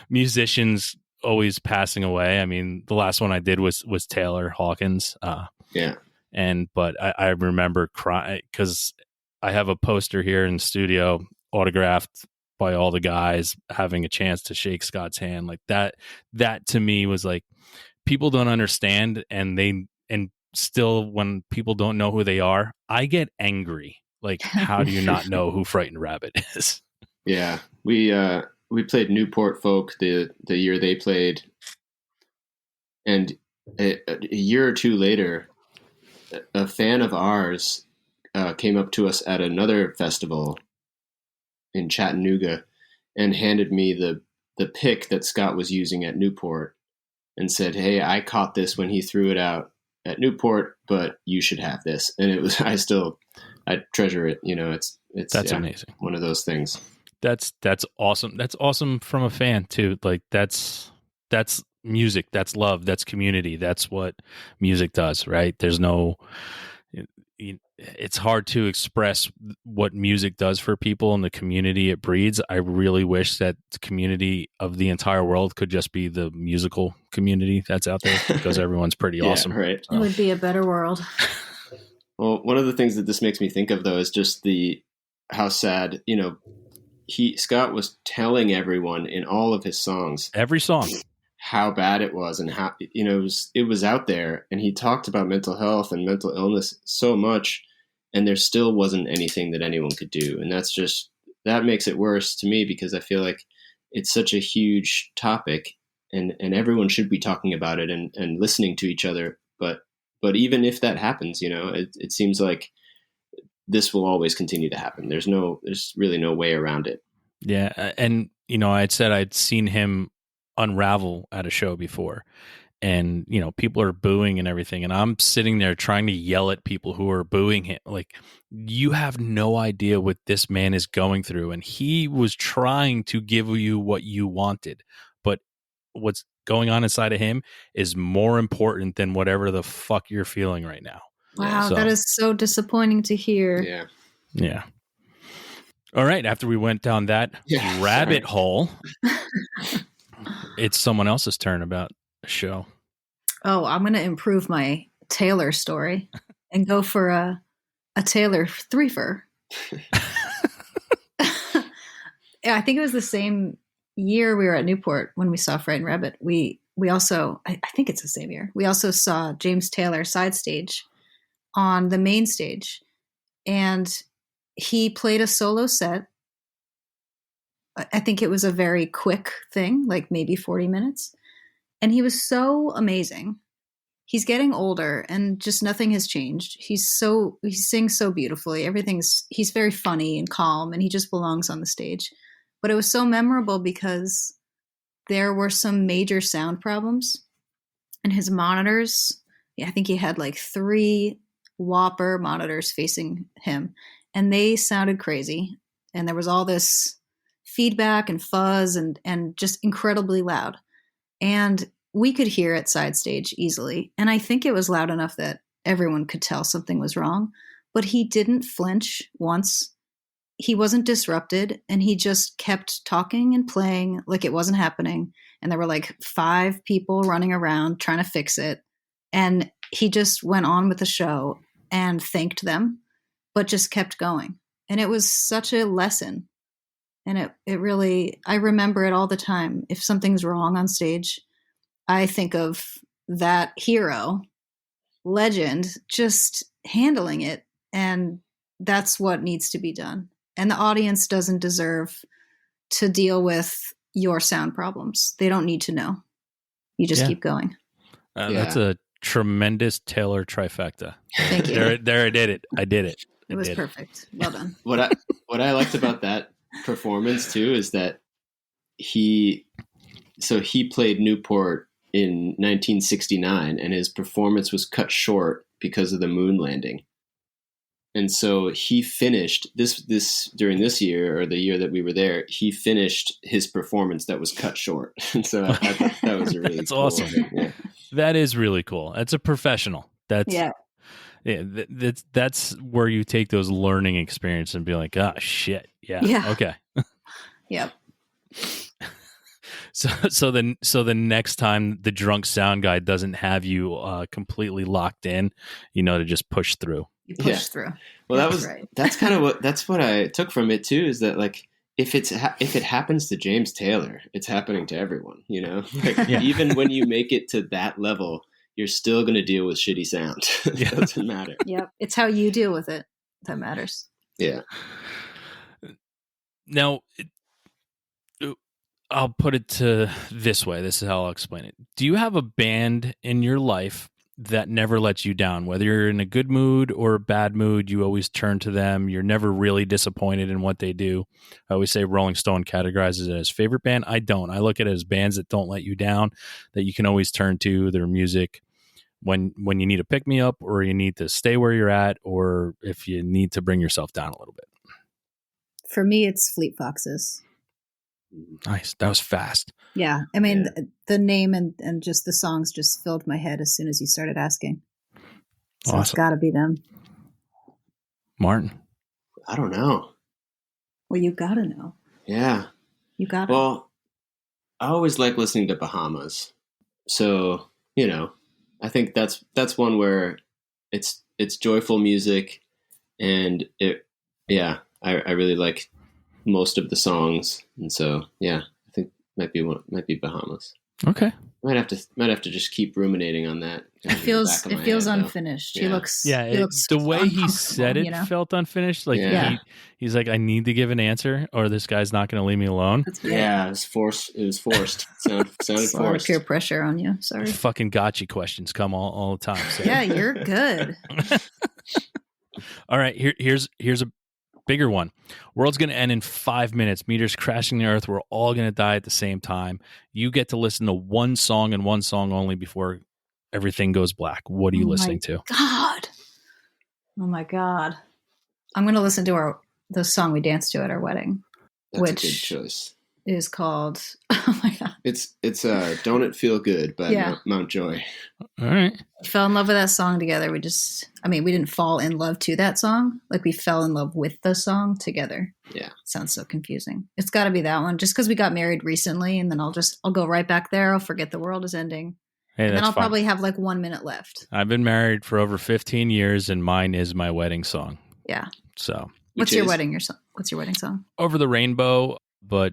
musicians always passing away. I mean, the last one I did was Taylor Hawkins. But I remember crying because I have a poster here in the studio autographed by all the guys, having a chance to shake Scott's hand. Like that to me was like, people don't understand, and still when people don't know who they are, I get angry. Like, how do you not know who Frightened Rabbit is?
Yeah, we played Newport Folk the year they played, and a year or two later, a fan of ours came up to us at another festival in Chattanooga and handed me the pick that Scott was using at Newport, and said, "Hey, I caught this when he threw it out at Newport, but you should have this." And it was, I treasure it. It's
amazing.
one of those things.
That's awesome. That's awesome from a fan too. Like that's music. That's love. That's community. That's what music does, right? There's no. It's hard to express what music does for people and the community it breeds. I really wish that the community of the entire world could just be the musical community that's out there, because everyone's pretty awesome.
Right.
It would be a better world.
Well, one of the things that this makes me think of, though, is just how sad, Scott was telling everyone in all of his songs,
every song,
how bad it was, and how, it was out there. And he talked about mental health and mental illness so much, and there still wasn't anything that anyone could do. And that makes it worse to me, because I feel like it's such a huge topic, and everyone should be talking about it and listening to each other. But even if that happens, it seems like this will always continue to happen. There's really no way around it.
Yeah. And, I'd said I'd seen him unravel at a show before, and, people are booing and everything. And I'm sitting there trying to yell at people who are booing him. Like, you have no idea what this man is going through. And he was trying to give you what you wanted, but what's going on inside of him is more important than whatever the fuck you're feeling right now.
Wow, that is so disappointing to hear.
Yeah.
Yeah. All right. After we went down that rabbit hole, it's someone else's turn about a show.
Oh, I'm going to improve my Taylor story and go for a Taylor threefer. Yeah, I think it was the same year we were at Newport when we saw Frightened Rabbit. We also, I think it's the same year, we also saw James Taylor side stage on the main stage, and he played a solo set. I think it was a very quick thing, like maybe 40 minutes. And he was so amazing. He's getting older and just nothing has changed. He sings so beautifully. He's very funny and calm, and he just belongs on the stage. But it was so memorable because there were some major sound problems, and his monitors, I think he had like 3 Whopper monitors facing him, and they sounded crazy. And there was all this feedback and fuzz and just incredibly loud. And we could hear it side stage easily. And I think it was loud enough that everyone could tell something was wrong, but he didn't flinch once. He wasn't disrupted, and he just kept talking and playing like it wasn't happening. And there were like 5 people running around trying to fix it. And he just went on with the show and thanked them, but just kept going. And it was such a lesson. And it really, I remember it all the time. If something's wrong on stage, I think of that hero, legend, just handling it. And that's what needs to be done. And the audience doesn't deserve to deal with your sound problems. They don't need to know. You just keep going.
That's a tremendous Taylor trifecta.
Thank you.
There, I did it.
It was perfect. Well done.
What I liked about that performance too is that he played Newport in 1969, and his performance was cut short because of the moon landing. And so he finished this during this year, or the year that we were there, he finished his performance that was cut short. And so I thought that was a really
That's
cool
awesome.
thing. Yeah.
That is really cool. That's a professional. That's where you take those learning experiences and be like, oh shit. Yeah. Okay.
Yep.
So the next time the drunk sound guy doesn't have you completely locked in, to just push through.
You push through.
Well, that's what I took from it too, is that like, if it happens to James Taylor, it's happening to everyone, Even when you make it to that level, you're still going to deal with shitty sound. It doesn't matter.
Yep. It's how you deal with it that matters.
Yeah.
Now, I'll put it to this way. This is how I'll explain it. Do you have a band in your life that never lets you down? Whether you're in a good mood or a bad mood, you always turn to them. You're never really disappointed in what they do. I always say Rolling Stone categorizes it as favorite band. I don't. I look at it as bands that don't let you down, that you can always turn to their music when you need to pick me up, or you need to stay where you're at, or if you need to bring yourself down a little bit.
For me, it's Fleet Foxes.
Nice. That was fast.
Yeah. I mean, the name and just the songs just filled my head as soon as you started asking. So
Awesome.
It's got to be them.
Martin.
I don't know.
Well, you got to know.
Yeah.
You got to.
Well, I always like listening to Bahamas. So, I think that's one where it's joyful music, and I really like most of the songs, and so I think might be Bahamas.
Okay.
Might have to just keep ruminating on that.
It feels unfinished.
Yeah.
He looks
the way he said it felt unfinished. Like he's like, I need to give an answer, or this guy's not going to leave me alone.
Yeah, it was forced. Sounded forced.
Peer pressure on you. Sorry.
Fucking gotcha questions come all the time. So.
Yeah, you're good.
All right, here's a bigger one. World's going to end in 5 minutes. Meteors crashing the earth. We're all going to die at the same time. You get to listen to one song and one song only before everything goes black. What are you listening to?
God. Oh my God. I'm going to listen to the song we danced to at our wedding.
That's a good choice.
Is called, oh my God.
It's Don't It Feel Good by Mount Joy.
All right.
We fell in love with that song together. We didn't fall in love to that song. Like, we fell in love with the song together.
Yeah.
Sounds so confusing. It's got to be that one, just because we got married recently, and then I'll go right back there. I'll forget the world is ending.
Hey,
and then I'll
fine.
probably have like 1 minute left.
I've been married for over 15 years, and mine is my wedding song.
Yeah.
So.
What's your wedding song?
Over the Rainbow, but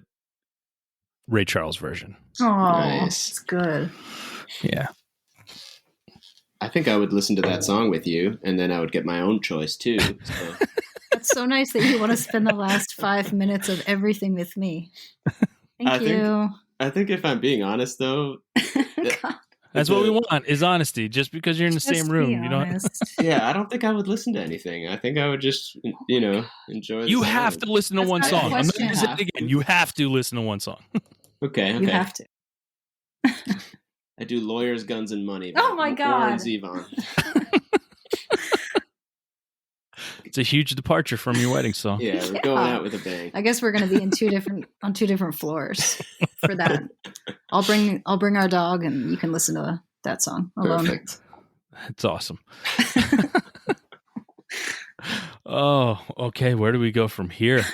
Ray Charles version.
Oh,
nice.
It's good.
Yeah.
I think I would listen to that song with you, and then I would get my own choice too. So.
That's so nice that you want to spend the last 5 minutes of everything with me. Thank you.
I think if I'm being honest, though,
that's what we want is honesty. Just because you're in the same room, you know.
Yeah, I don't think I would listen to anything. I think I would just, enjoy.
You have to listen to one song. I'm not going to say it again. You have to listen to one song.
Okay.
You have to.
I do Lawyers, Guns, and Money.
Oh my God.
Warren Zevon.
It's a huge departure from your wedding song.
Yeah, we're going out with a bang.
I guess we're going to be on two different floors for that. I'll bring our dog, and you can listen to that song alone.
Perfect.
That's awesome. Oh, okay. Where do we go from here?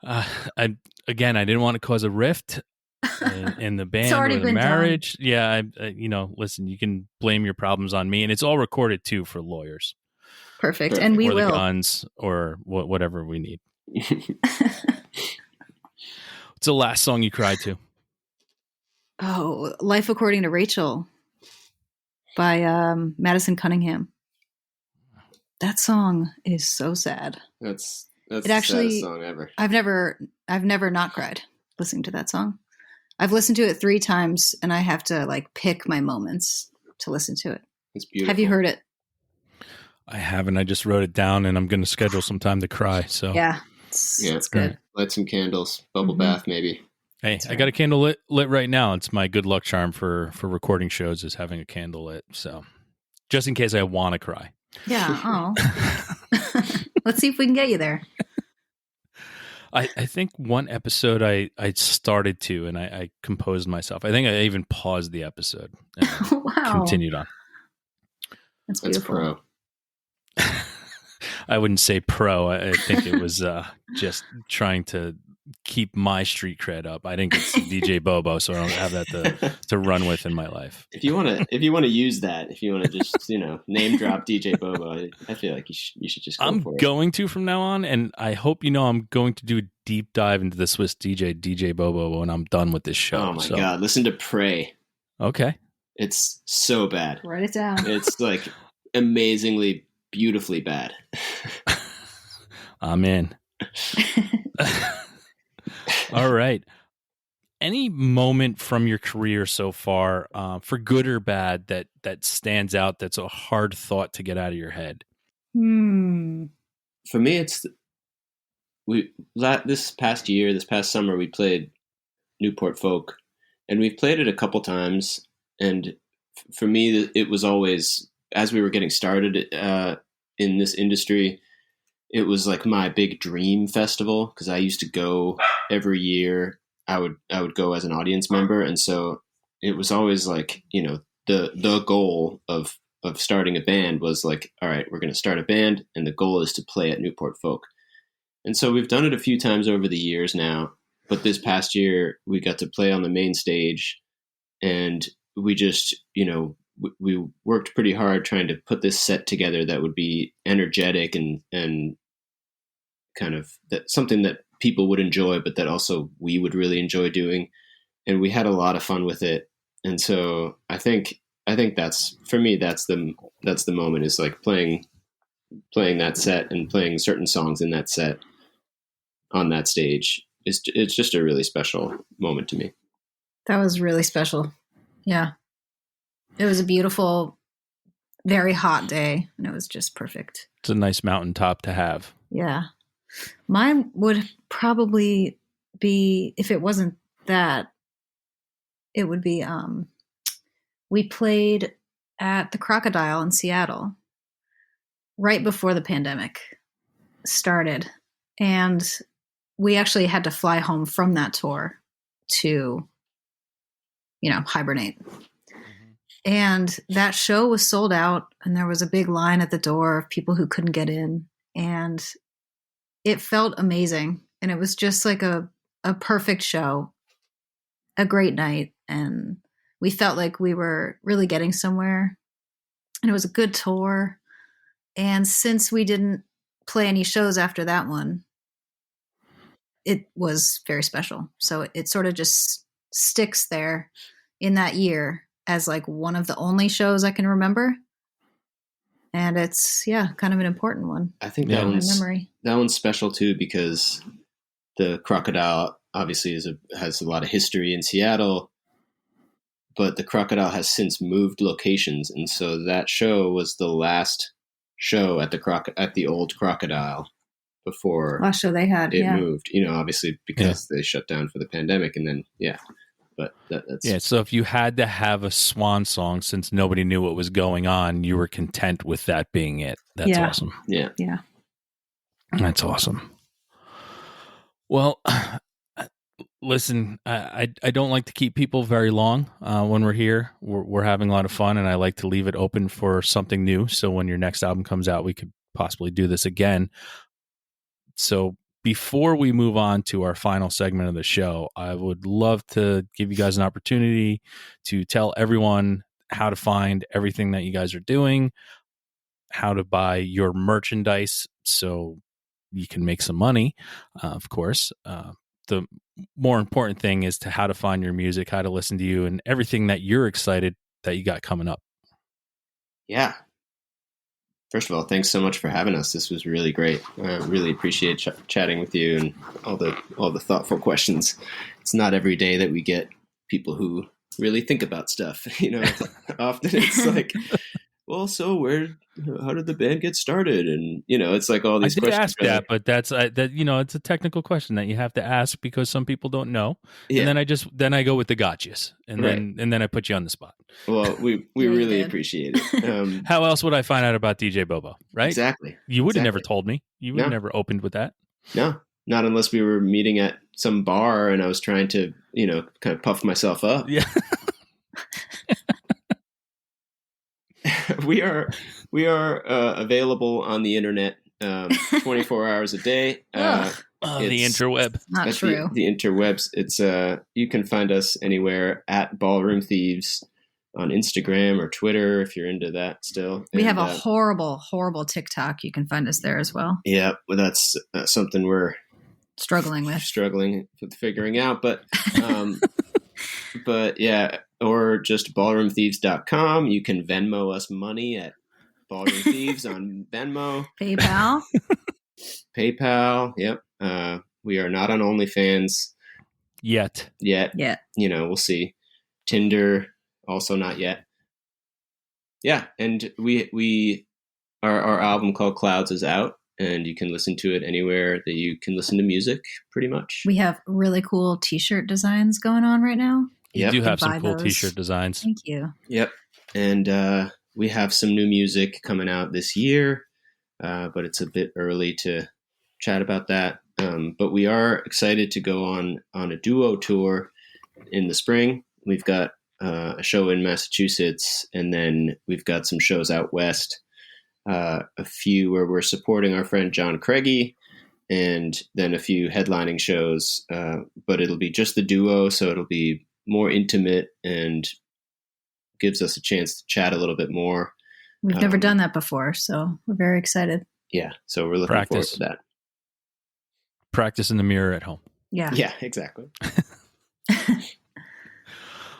I didn't want to cause a rift in the band or the marriage. Done. Yeah, listen, you can blame your problems on me, and it's all recorded too for lawyers.
Perfect. And we
or
will.
The guns or whatever we need. What's the last song you cried to?
Oh, Life According to Rachel by Madison Cunningham. That song is so sad.
That's the saddest song ever.
I've never not cried listening to that song. I've listened to it 3 times, and I have to pick my moments to listen to it.
It's beautiful.
Have you heard it?
I haven't. I just wrote it down, and I'm going to schedule some time to cry. So
it's good.
Light some candles, bubble bath, maybe.
Hey, I got a candle lit right now. It's my good luck charm for recording shows is having a candle lit. So just in case I want to cry.
Yeah. Oh. Let's see if we can get you there.
I think one episode I started to, and I composed myself. I think I even paused the episode and continued on.
That's beautiful.
Pro.
I wouldn't say pro. I think it was just trying to keep my street cred up. I didn't get to DJ Bobo, so I don't have that to run with in my life.
If you want to use that, if you want to just name drop DJ Bobo, I feel like you should just go
I'm
for it.
going to from now on, and I hope I'm going to do a deep dive into the Swiss DJ Bobo when I'm done with this show.
Oh my God, listen to Pray.
Okay.
It's so bad.
Write it down.
It's amazingly beautifully bad.
I'm in. All right. Any moment from your career so far, for good or bad, that stands out, that's a hard thought to get out of your head?
For me, it's this past summer, we played Newport Folk, and we've played it a couple times. And for me, it was always, as we were getting started in this industry, it was like my big dream festival, because I used to go every year. I would go as an audience member, and so it was always like, the goal of starting a band was like, all right, we're going to start a band, and the goal is to play at Newport Folk. And so we've done it a few times over the years now, but this past year we got to play on the main stage, and we just, we worked pretty hard trying to put this set together that would be energetic and kind of something that people would enjoy, but that also we would really enjoy doing. And we had a lot of fun with it. And so I think that's, for me, that's the moment, is like playing that set and playing certain songs in that set on that stage. It's just a really special moment to me.
That was really special. Yeah. It was a beautiful, very hot day, and it was just perfect.
It's a nice mountaintop to have.
Yeah. Mine would probably be, if it wasn't that, it would be, we played at the Crocodile in Seattle right before the pandemic started. And we actually had to fly home from that tour to, hibernate. And that show was sold out, and there was a big line at the door of people who couldn't get in. And it felt amazing. And it was just like a perfect show, a great night. And we felt like we were really getting somewhere. And it was a good tour. And since we didn't play any shows after that one, it was very special. So it sort of just sticks there in that year as like one of the only shows I can remember. And it's, kind of an important one.
I think that one's special too, because the Crocodile obviously has a lot of history in Seattle, but the Crocodile has since moved locations. And so that show was the last show at the old Crocodile before
last show they had,
it moved, obviously because they shut down for the pandemic, and then, but that's
so if you had to have a swan song, since nobody knew what was going on, you were content with that being it. That's awesome.
Yeah.
That's awesome. Well, listen, I don't like to keep people very long when we're here. We're having a lot of fun, and I like to leave it open for something new. So when your next album comes out, we could possibly do this again. So before we move on to our final segment of the show, I would love to give you guys an opportunity to tell everyone how to find everything that you guys are doing, how to buy your merchandise so you can make some money, of course. The more important thing is how to find your music, how to listen to you, and everything that you're excited that you got coming up.
Yeah. First of all, thanks so much for having us. This was really great. I really appreciate chatting with you and all the thoughtful questions. It's not every day that we get people who really think about stuff. Often it's like, well, so how did the band get started? And it's like all these questions. I did
ask that, but that's it's a technical question that you have to ask because some people don't know. Yeah. And then I go with the gotchas, and then I put you on the spot.
Well, we really appreciate it.
How else would I find out about DJ Bobo? Right?
Exactly.
You would have never told me. You would have never opened with that.
No, not unless we were meeting at some bar and I was trying to kind of puff myself up.
Yeah.
We are available on the internet 24 hours a day.
The interweb.
Not true.
The interwebs. It's you can find us anywhere at Ballroom Thieves on Instagram or Twitter if you're into that still.
We have a horrible TikTok. You can find us there as well.
Yeah, well, that's something we're
struggling with
figuring out, but but yeah, or just ballroomthieves.com. You can Venmo us money at Ballroom Thieves on Venmo.
PayPal.
Yep. We are not on OnlyFans.
Yet.
yet.
Yeah.
We'll see. Tinder, also not yet. Yeah, and our album called Clouds is out, and you can listen to it anywhere that you can listen to music, pretty much.
We have really cool t-shirt designs going on right now.
You
Yep.
do
can
have some
buy
cool
those.
t-shirt designs.
Thank you.
Yep. And we have some new music coming out this year, but it's a bit early to chat about that. But we are excited to go on a duo tour in the spring. We've got a show in Massachusetts, and then we've got some shows out west, a few where we're supporting our friend John Craigie, and then a few headlining shows. But it'll be just the duo, so it'll be more intimate and gives us a chance to chat a little bit more.
We've never done that before, so we're very excited.
Yeah, so we're looking forward to that.
Practice in the mirror at home.
Yeah.
Yeah, exactly.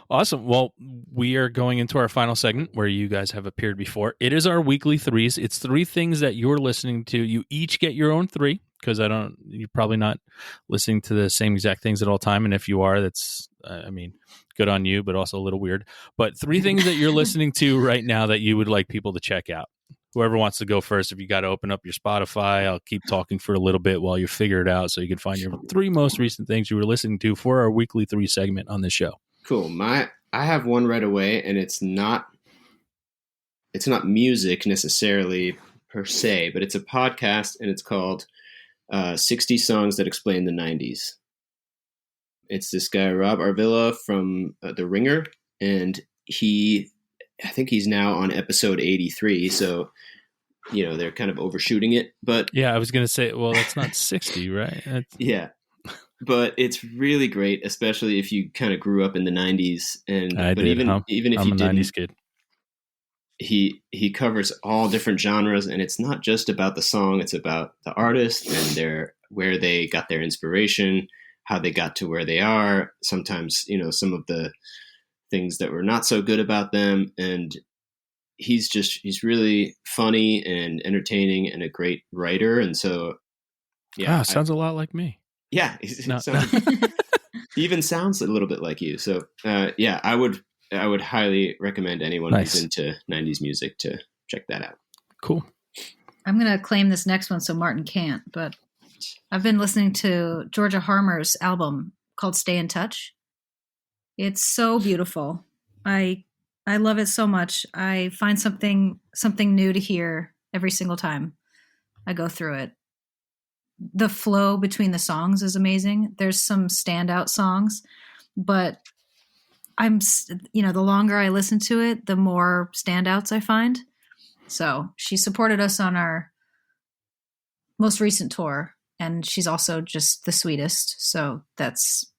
Awesome. Well, we are going into our final segment where you guys have appeared before. It is our weekly threes. It's 3 things that you're listening to. You each get your own 3 because you're probably not listening to the same exact things at all time. And if you are, that's, good on you, but also a little weird. But 3 things that you're listening to right now that you would like people to check out. Whoever wants to go first, if you got to open up your Spotify, I'll keep talking for a little bit while you figure it out so you can find your 3 most recent things you were listening to for our weekly 3 segment on this show.
Cool. I have one right away, and it's not music necessarily per se, but it's a podcast, and it's called 60 Songs That Explain the 90s. It's this guy, Rob Arvilla from The Ringer, and I think he's now on episode 83, so they're kind of overshooting it. But
yeah, I was going to say, well, that's not 60, right?
Yeah. But it's really great, especially if you kind of grew up in the 90s. Even if
I'm
you
a
didn't,
90s kid.
He covers all different genres, and it's not just about the song, it's about the artist and where they got their inspiration, how they got to where they are, sometimes, some of the things that were not so good about them. And he's really funny and entertaining and a great writer. And so, yeah.
Sounds a lot like me.
Yeah. He even sounds a little bit like you. So, yeah, I would highly recommend anyone who's into 90s music to check that out.
Cool.
I'm going to claim this next one so Martin can't, but I've been listening to Georgia Harmer's album called Stay in Touch. It's so beautiful. I love it so much. I find something new to hear every single time I go through it. The flow between the songs is amazing. There's some standout songs, but the longer I listen to it, the more standouts I find. So she supported us on our most recent tour, and she's also just the sweetest. So that's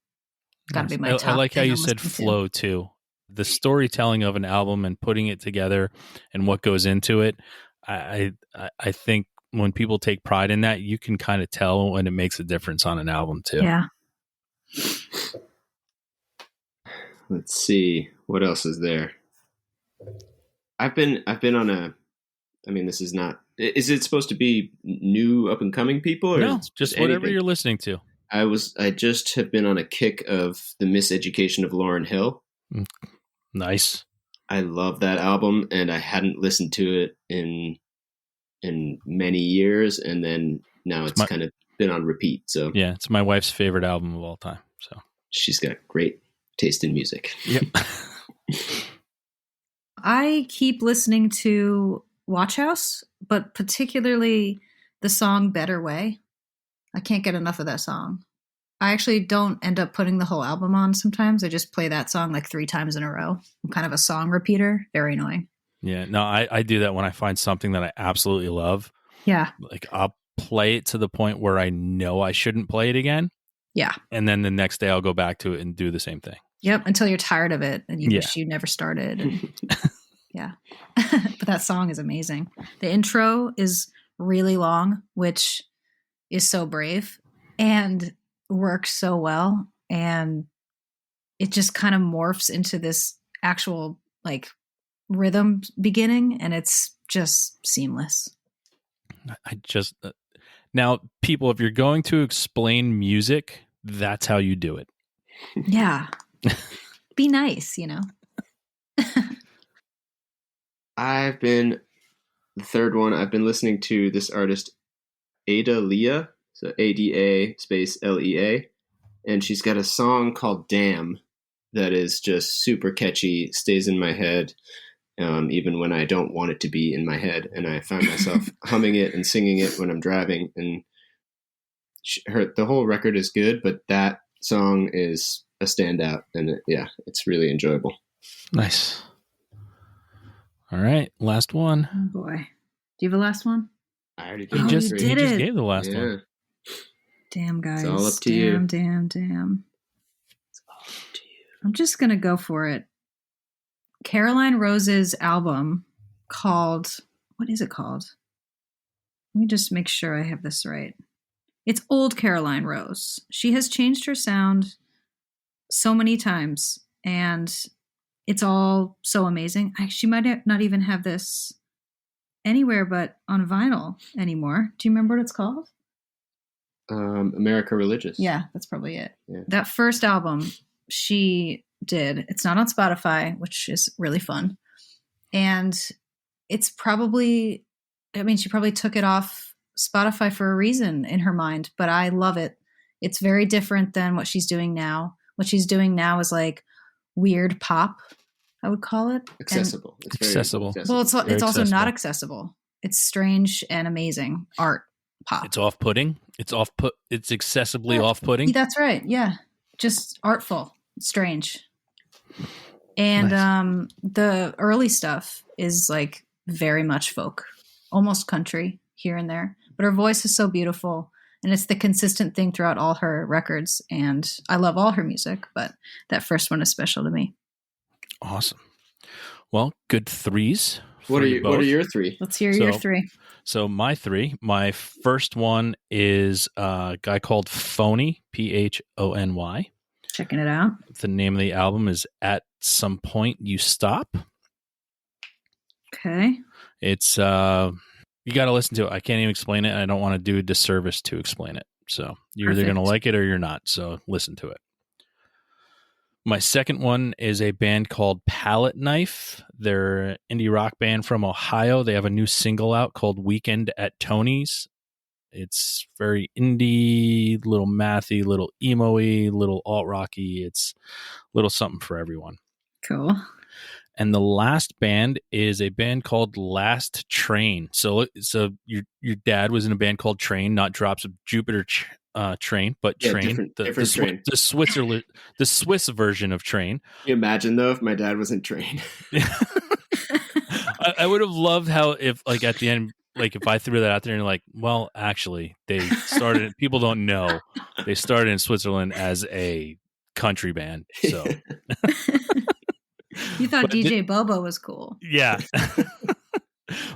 got to be my top.
I like how you said flow too. The storytelling of an album and putting it together and what goes into it. I think when people take pride in that, you can kind of tell when it makes a difference on an album too.
Yeah.
Let's see what else is there. I've been on this is not. Is it supposed to be new up and coming people, or
no? Just whatever
anything?
You're listening to.
I just have been on a kick of The Miseducation of Lauryn Hill.
Nice.
I love that album, and I hadn't listened to it in many years, and then now it's kind of been on repeat. So
yeah, it's my wife's favorite album of all time. So
she's got great taste in music.
Yep.
I keep listening to Watch House, but particularly the song Better Way. I can't get enough of that song. I actually don't end up putting the whole album on sometimes. I just play that song like 3 times in a row. I'm kind of a song repeater. Very annoying.
Yeah, no, I do that when I find something that I absolutely love.
Yeah.
Like I'll play it to the point where I know I shouldn't play it again.
Yeah.
And then the next day I'll go back to it and do the same thing.
Yep, until you're tired of it and you wish you never started. And, yeah. But that song is amazing. The intro is really long, which is so brave and works so well. And it just kind of morphs into this actual like rhythm beginning, and it's just seamless.
Now, people, if you're going to explain music, that's how you do it.
Yeah. Be nice,
The third one, I've been listening to this artist, Ada Lea, so ADA space LEA, and she's got a song called Damn that is just super catchy, stays in my head, even when I don't want it to be in my head. And I find myself humming it and singing it when I'm driving. And the whole record is good, but that song is a standout. And it's really enjoyable.
Nice. All right, last one.
Oh boy. Do you have a last one?
I already
He
did.
just
you did it.
gave the last one.
Damn, guys.
It's all up to you.
Damn.
It's all up to you.
I'm just going to go for it. Caroline Rose's album called, what is it called? Let me just make sure I have this right. It's Old Caroline Rose. She has changed her sound so many times, and it's all so amazing. She might not even have this anywhere but on vinyl anymore. Do you remember what it's called?
America Religious.
Yeah, that's probably it.
Yeah.
That first album she did, it's not on Spotify, which is really fun. And it's probably, she probably took it off Spotify for a reason in her mind, but I love it. It's very different than what she's doing now. What she's doing now is like weird pop, I would call it.
Accessible.
It's accessible.
Well, it's also
accessible.
not accessible. It's strange and amazing art pop.
It's off-putting. It's excessively off-putting.
That's right. Yeah. Just artful, strange. And
Nice.
The early stuff is like very much folk, almost country here and there. But her voice is so beautiful, and it's the consistent thing throughout all her records. And I love all her music, but that first one is special to me.
Awesome. Well, good threes.
What are your three?
Let's hear your three.
So my first one is a guy called Phony, Phony.
Checking it out.
The name of the album is At Some Point You Stop.
Okay.
It's you got to listen to it. I can't even explain it. And I don't want to do a disservice to explain it. So you're either going to like it or you're not. So listen to it. My second one is a band called Palette Knife. They're an indie rock band from Ohio. They have a new single out called Weekend at Tony's. It's very indie, little mathy, little emo-y, little alt-rocky. It's a little something for everyone.
Cool.
And the last band is a band called Last Train. So your dad was in a band called Train, not Drops of Jupiter Train, but Train.
Different Train.
The Swiss version of Train.
Can you imagine though if my dad was in Train?
I would have loved how if like at the end, like if I threw that out there and like, well, actually they started. People don't know they started in Switzerland as a country band. So.
You thought DJ Bobo was cool.
Yeah.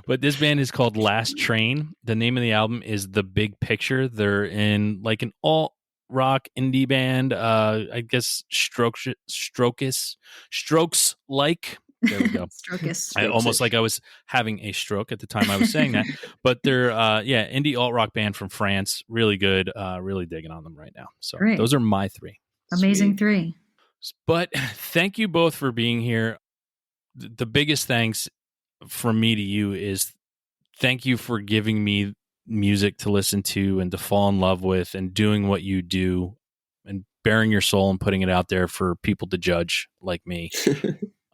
But this band is called Last Train. The name of the album is The Big Picture. They're in like an alt rock indie band. I guess Strokes like. There we go.
Strokes.
I almost like I was having a stroke at the time I was saying that. But they're indie alt rock band from France. Really good. Really digging on them right now. So
Great.
Those are my three.
Amazing
Sweet.
three.
But thank you both for being here. The biggest thanks from me to you is thank you for giving me music to listen to and to fall in love with and doing what you do and bearing your soul and putting it out there for people to judge like me.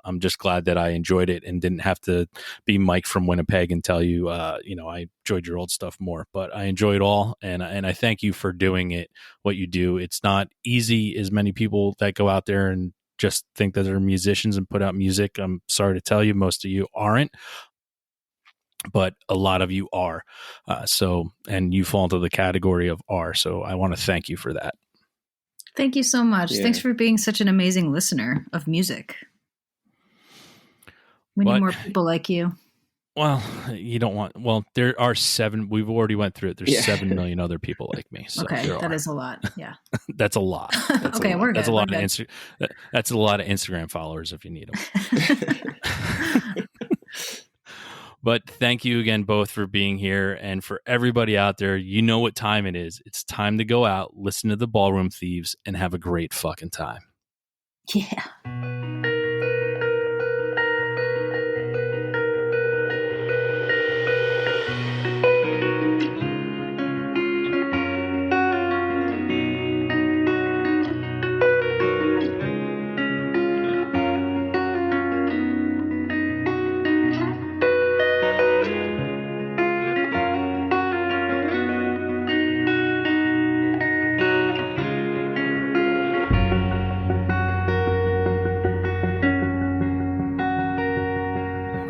I'm just glad that I enjoyed it and didn't have to be Mike from Winnipeg and tell you, I enjoyed your old stuff more, but I enjoy it all. And I thank you for doing it, what you do. It's not easy as many people that go out there and just think that they're musicians and put out music. I'm sorry to tell you, most of you aren't, but a lot of you are. And you fall into the category of are. So I want to thank you for that.
Thank you so much.
Yeah.
Thanks for being such an amazing listener of music. We need more people like you.
Well, there are 7. We've already went through it. There's 7 million other people like me. So
okay, that is a lot. Yeah.
That's a lot. That's
okay, we're good.
That's a lot of That's a lot of Instagram followers if you need them. But thank you again both for being here. And for everybody out there, you know what time it is. It's time to go out, listen to the Ballroom Thieves, and have a great fucking time.
Yeah.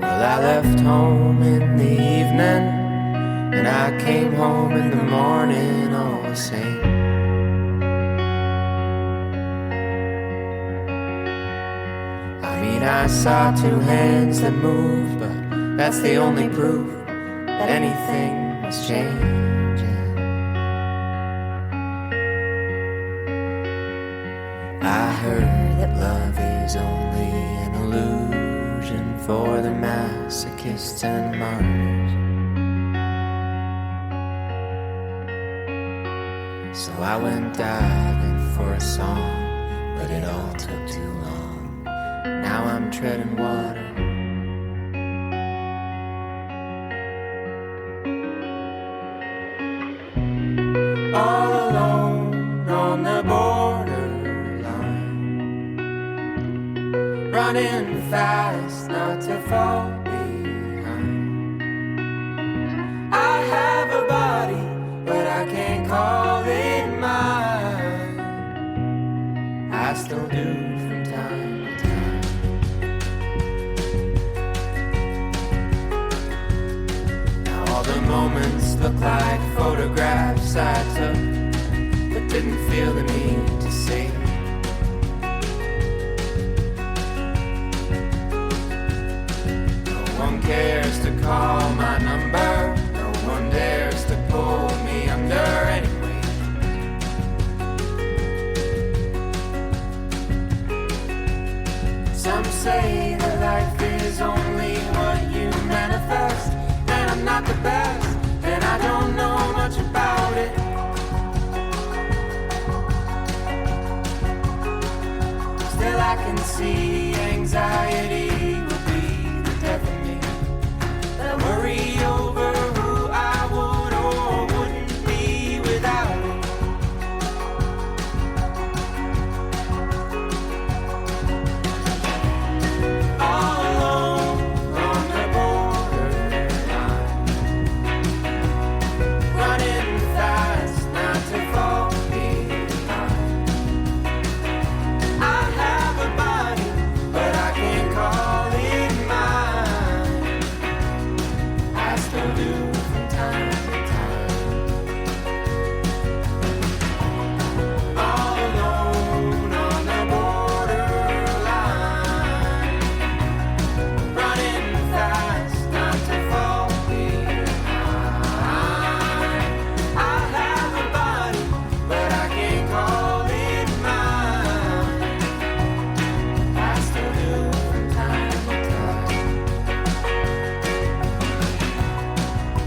I left home in the evening, and I came home in the morning all the same. I mean, I saw two hands that moved, but that's the only proof that anything was changing. I heard that love is only an illusion for the masochists and martyrs. So I went diving for a song, but it all took too long. Now I'm treading water. All alone on the borderline, running fast not to fall behind. I have a body, but I can't call it mine. I still do from time to time. Now all the moments look like photographs I took, but didn't feel the need to save. No one cares to call my number, no one dares to pull me under anyway. Some say that life is only what you manifest, and I'm not the best, and I don't know much about it. Still I can see anxiety will be the death of me. I worry over who I would or wouldn't be without it. All alone on the borderline, running fast not to fall behind. I have a body, but I can't call it mine. I still do from time to time. All alone on the borderline, running fast not to fall behind. I have a body, but I can't call it mine. I still do from time to time.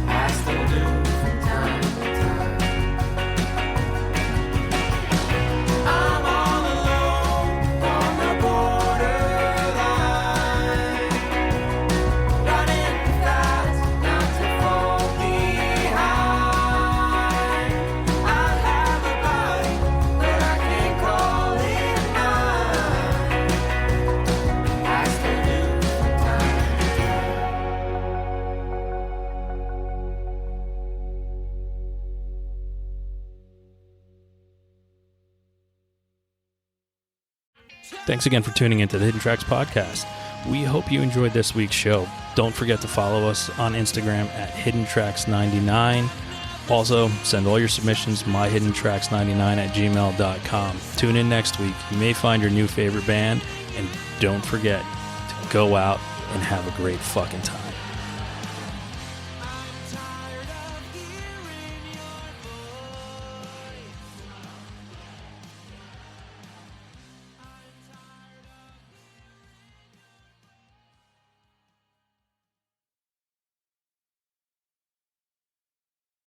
I still do from time to time. I'm all alone on the borderline, running fast not to fall behind. I have a body, but I can't call it mine. I still do from time to time.
Thanks again for tuning into the Hidden Tracks podcast. We hope you enjoyed this week's show. Don't forget to follow us on Instagram at HiddenTracks99. Also, send all your submissions myhiddentracks99@gmail.com. Tune in next week. You may find your new favorite band. And don't forget to go out and have a great fucking time.